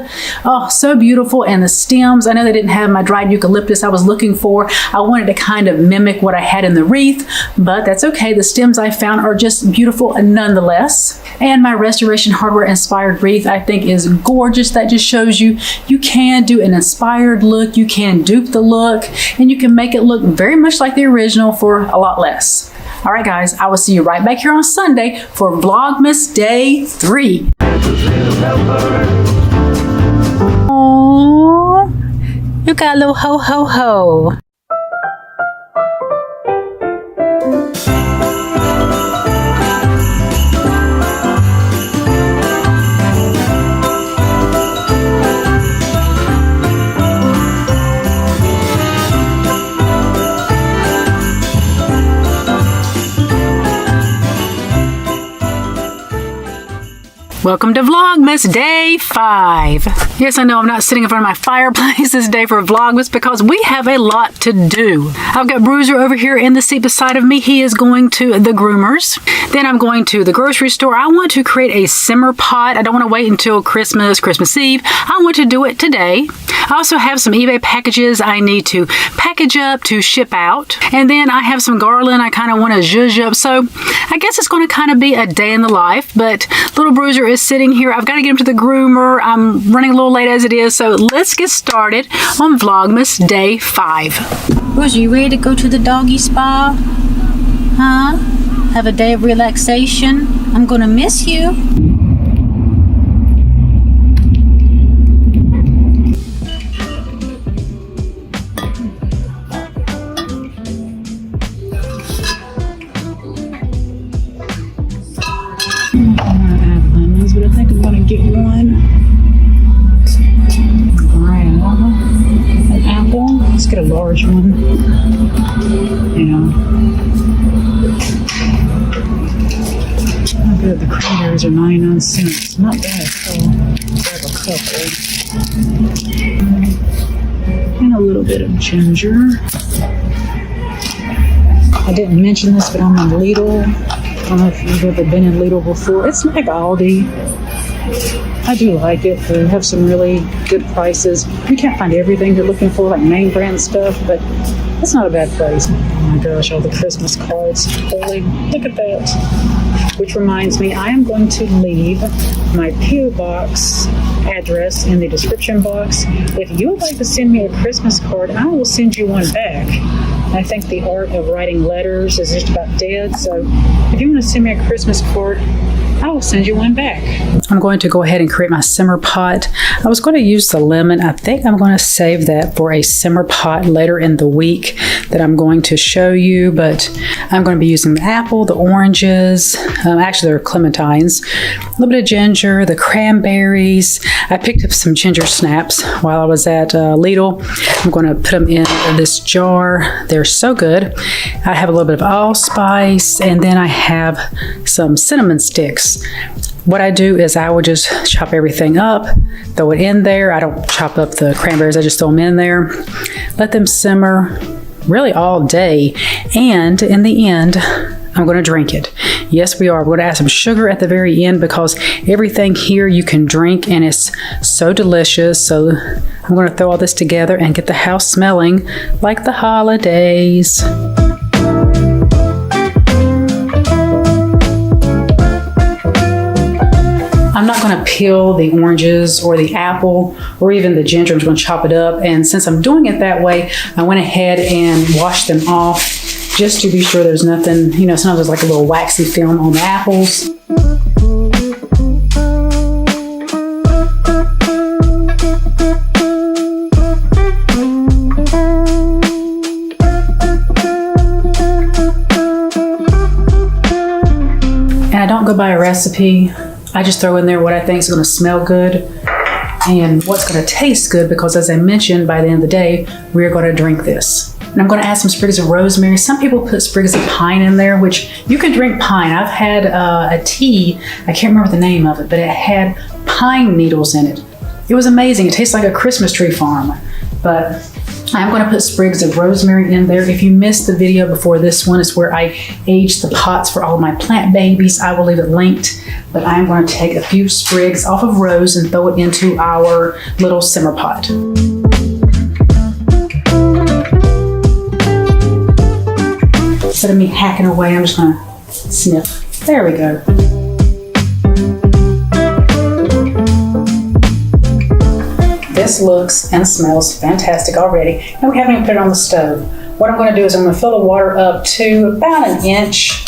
Oh, so beautiful. And the stems. I know they didn't have my dried eucalyptus I was looking for. I wanted to kind of mimic what I had in the wreath, but that's okay. The stems I found are just beautiful nonetheless. And my Restoration Hardware inspired wreath I think is gorgeous. That just shows you can do an inspired look, you can dupe the look, and you can make it look very much like the original for a lot less. All right, guys, I will see you right back here on Sunday for Vlogmas Day 3. Aww, you got a little ho ho ho. Welcome to Vlogmas Day 5. Yes, I know I'm not sitting in front of my fireplace this day for Vlogmas because we have a lot to do. I've got Bruiser over here in the seat beside of me. He is going to the groomers. Then I'm going to the grocery store. I want to create a simmer pot. I don't want to wait until Christmas Eve. I want to do it today. I also have some eBay packages I need to package up to ship out. And then I have some garland I kind of want to zhuzh up. So I guess it's going to kind of be a day in the life, but little Bruiser is sitting here. I've got to get him to the groomer. I'm running a little late as it is, so let's get started on Vlogmas Day 5. Bruiser, you ready to go to the doggy spa? Huh? Have a day of relaxation? I'm gonna miss you. But I think I'm going to get one. An apple. Let's get a large one. Yeah. How good. The cranberries are 99 cents. Not bad. So grab a couple. And a little bit of ginger. I didn't mention this, but I'm in Lidl. I don't know if you've ever been in Lidl before. It's like Aldi. I do like it. They have some really good prices. You can't find everything you're looking for, like name brand stuff, but it's not a bad price. Oh my gosh, all the Christmas cards. Holy, look at that. Which reminds me, I am going to leave my P.O. Box address in the description box. If you would like to send me a Christmas card, I will send you one back. I think the art of writing letters is just about dead, so if you want to send me a Christmas card, I will send you one back. I'm going to go ahead and create my simmer pot. I was going to use the lemon. I think I'm going to save that for a simmer pot later in the week that I'm going to show you, but I'm going to be using the apple, the oranges, actually they're clementines, a little bit of ginger, the cranberries. I picked up some ginger snaps while I was at Lidl. I'm going to put them in this jar. They're so good. I have a little bit of allspice, and then I have some cinnamon sticks. What I do is I will just chop everything up, throw it in there. I don't chop up the cranberries, I just throw them in there. Let them simmer really all day, and in the end, I'm going to drink it. Yes, we are. We're going to add some sugar at the very end because everything here you can drink and it's so delicious. So I'm going to throw all this together and get the house smelling like the holidays. I'm not going to peel the oranges or the apple or even the ginger. I'm just going to chop it up. And since I'm doing it that way, I went ahead and washed them off just to be sure there's nothing, you know, sometimes there's like a little waxy film on the apples. And I don't go by a recipe. I just throw in there what I think is going to smell good and what's going to taste good, because as I mentioned, by the end of the day, we're going to drink this. And I'm going to add some sprigs of rosemary. Some people put sprigs of pine in there, which you can drink pine. I've had a tea, I can't remember the name of it, but it had pine needles in it. It was amazing. It tastes like a Christmas tree farm. But I'm going to put sprigs of rosemary in there. If you missed the video before this one, it's where I aged the pots for all of my plant babies. I will leave it linked. But I'm going to take a few sprigs off of rose and throw it into our little simmer pot. Instead of me hacking away, I'm just going to sniff. There we go. This looks and smells fantastic already, and we haven't even put it on the stove. What I'm going to do is I'm going to fill the water up to about an inch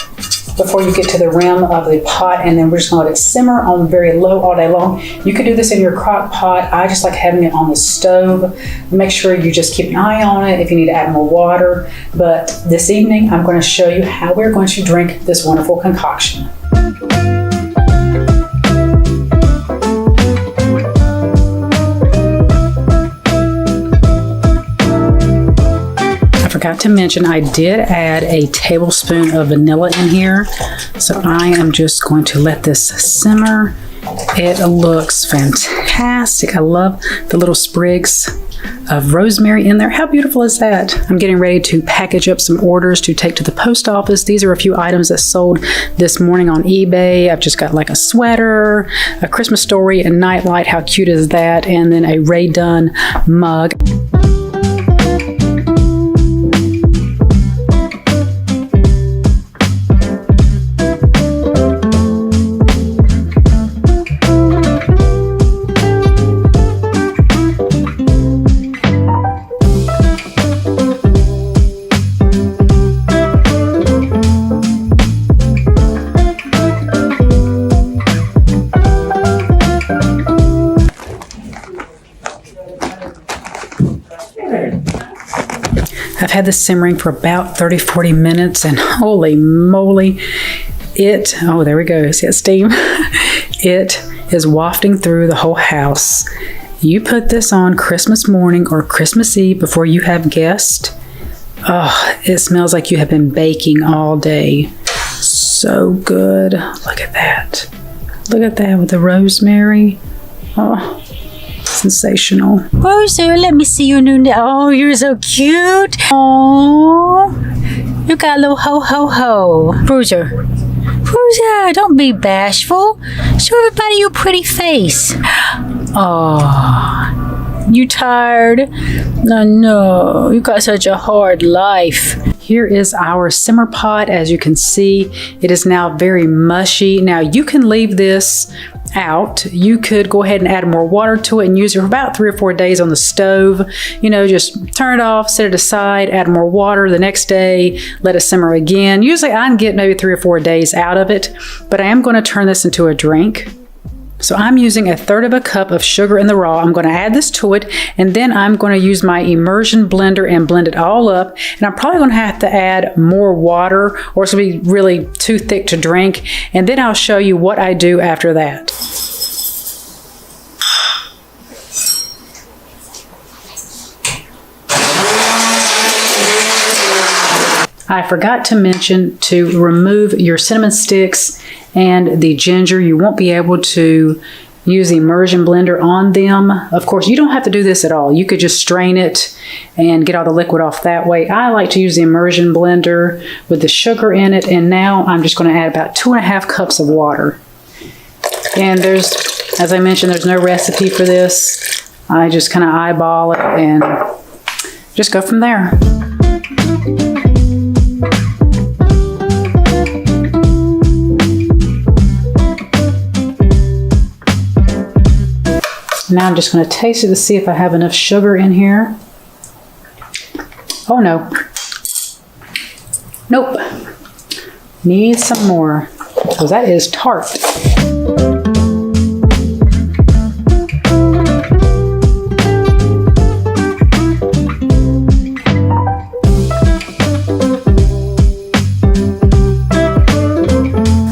before you get to the rim of the pot, and then we're just going to let it simmer on very low all day long. You could do this in your crock pot. I just like having it on the stove. Make sure you just keep an eye on it if you need to add more water. But this evening, I'm going to show you how we're going to drink this wonderful concoction. Forgot to mention, I did add a tablespoon of vanilla in here. So I am just going to let this simmer. It looks fantastic. I love the little sprigs of rosemary in there. How beautiful is that? I'm getting ready to package up some orders to take to the post office. These are a few items that sold this morning on eBay. I've just got like a sweater, a Christmas story, a nightlight. How cute is that? And then a Ray Dunn mug. I've had this simmering for about 30-40 minutes, and holy moly, oh, there we go, see that steam? It is wafting through the whole house. You put this on Christmas morning or Christmas Eve before you have guests. Oh, it smells like you have been baking all day. So good. Look at that. Look at that with the rosemary. Oh. Sensational. Bruiser, let me see your new oh, you're so cute. Oh, you got a little ho. Bruiser, don't be bashful. Show everybody your pretty face. Oh, you tired? No, you got such a hard life. Here is our simmer pot. As you can see, it is now very mushy. Now you can leave this out. You could go ahead and add more water to it and use it for about 3 or 4 days on the stove. You know, just turn it off, set it aside, add more water the next day, let it simmer again. Usually I can get maybe 3 or 4 days out of it, but I am going to turn this into a drink. So I'm using 1/3 cup of sugar in the raw. I'm going to add this to it, and then I'm going to use my immersion blender and blend it all up. And I'm probably going to have to add more water, or it's going to be really too thick to drink. And then I'll show you what I do after that. I forgot to mention to remove your cinnamon sticks and the ginger. You won't be able to use the immersion blender on them. Of course, you don't have to do this at all. You could just strain it and get all the liquid off that way. I like to use the immersion blender with the sugar in it, and now I'm just going to add about 2.5 cups of water. And there's, as I mentioned, there's no recipe for this. I just kind of eyeball it and just go from there. Now I'm just going to taste it to see if I have enough sugar in here. Oh no. Nope. Need some more, because that is tart.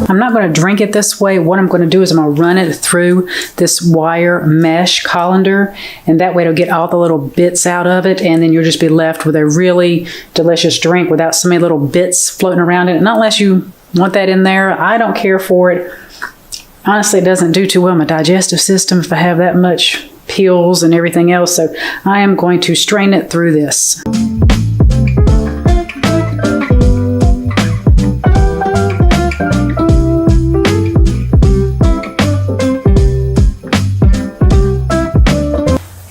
I'm not going to drink it this way. What I'm going to do is I'm going to run it through this wire mesh colander, and that way it'll get all the little bits out of it, and then you'll just be left with a really delicious drink without so many little bits floating around it. And not unless you want that in there. I don't care for it. Honestly, it doesn't do too well in my digestive system if I have that much peels and everything else, so I am going to strain it through this.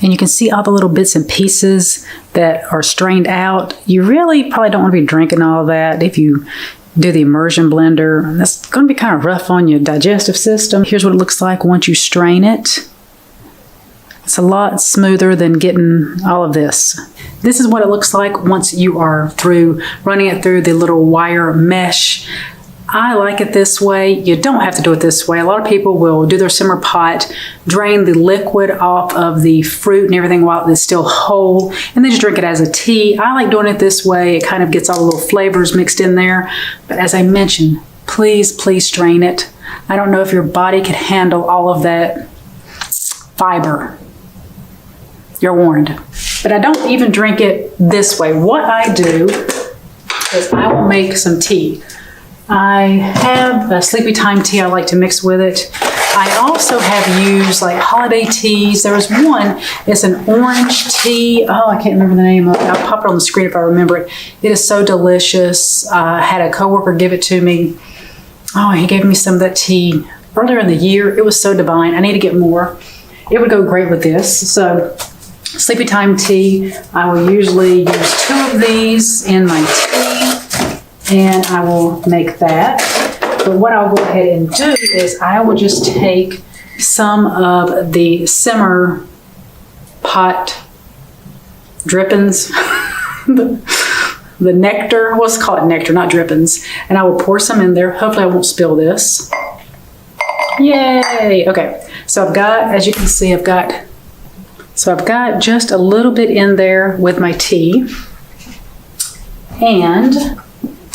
And you can see all the little bits and pieces that are strained out. You really probably don't want to be drinking all of that if you do the immersion blender. That's going to be kind of rough on your digestive system. Here's what it looks like once you strain it. It's a lot smoother than getting all of this. This is what it looks like once you are through running it through the little wire mesh. I like it this way. You don't have to do it this way. A lot of people will do their simmer pot, drain the liquid off of the fruit and everything while it's still whole, and then just drink it as a tea. I like doing it this way. It kind of gets all the little flavors mixed in there. But as I mentioned, please, please strain it. I don't know if your body could handle all of that fiber. You're warned. But I don't even drink it this way. What I do is I will make some tea. I have a sleepy time tea I like to mix with it. I also have used like holiday teas. There was one, it's an orange tea. Oh, I can't remember the name of it. I'll pop it on the screen if I remember it. It is so delicious. I had a coworker give it to me. Oh, he gave me some of that tea earlier in the year. It was so divine. I need to get more. It would go great with this. So, sleepy time tea. I will usually use 2 of these in my tea. And I will make that. But what I'll go ahead and do is I will just take some of the simmer pot drippings, the nectar, let's call it nectar, not drippings. And I will pour some in there. Hopefully I won't spill this. Yay! Okay, so I've got, as you can see, I've got just a little bit in there with my tea. And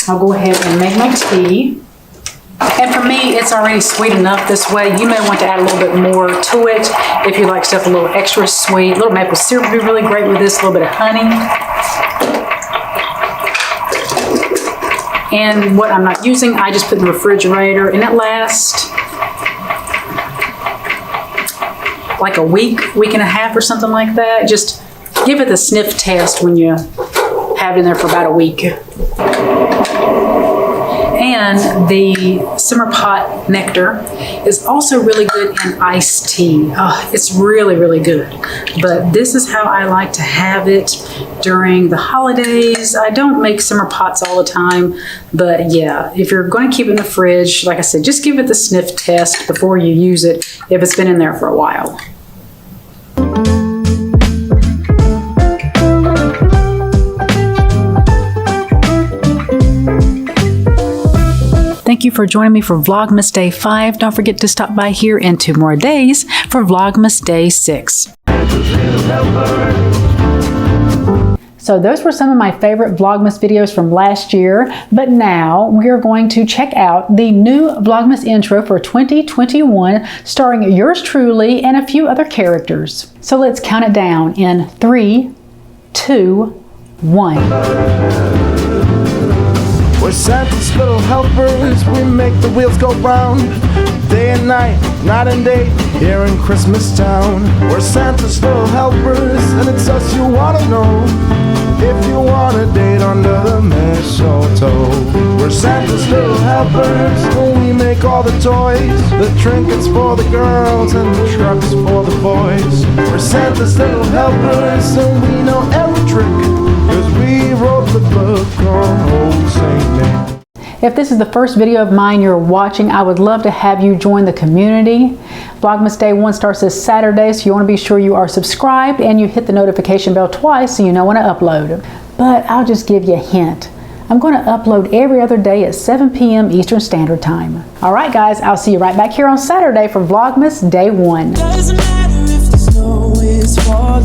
I'll go ahead and make my tea. And for me, it's already sweet enough this way. You may want to add a little bit more to it if you like stuff a little extra sweet. A little maple syrup would be really great with this, a little bit of honey. And what I'm not using, I just put in the refrigerator, and it lasts like a week, week and a half or something like that. Just give it the sniff test when you have it in there for about a week. And the simmer pot nectar is also really good in iced tea. Oh, it's really, really good. But this is how I like to have it during the holidays. I don't make simmer pots all the time, but yeah, if you're going to keep it in the fridge, like I said, just give it the sniff test before you use it if it's been in there for a while. Thank you for joining me for Vlogmas Day 5. Don't forget to stop by here in 2 more days for Vlogmas Day 6. So those were some of my favorite Vlogmas videos from last year, but now we are going to check out the new Vlogmas intro for 2021, starring yours truly and a few other characters. So let's count it down in 3, 2, 1. We're Santa's little helpers, we make the wheels go round. Day and night and day, here in Christmas Town. We're Santa's little helpers, and it's us you wanna know. If you want a date under the mistletoe. We're Santa's little helpers, and we make all the toys. The trinkets for the girls and the trucks for the boys. We're Santa's little helpers, and we know every trick, 'cause we wrote the book on Old Saint Nick. If this is the first video of mine you're watching, I would love to have you join the community. Vlogmas Day 1 starts this Saturday, so you want to be sure you are subscribed and you hit the notification bell twice so you know when I upload. But I'll just give you a hint. I'm going to upload every other day at 7 p.m. Eastern Standard Time. All right, guys, I'll see you right back here on Saturday for Vlogmas Day 1. Doesn't matter if the snow is falling.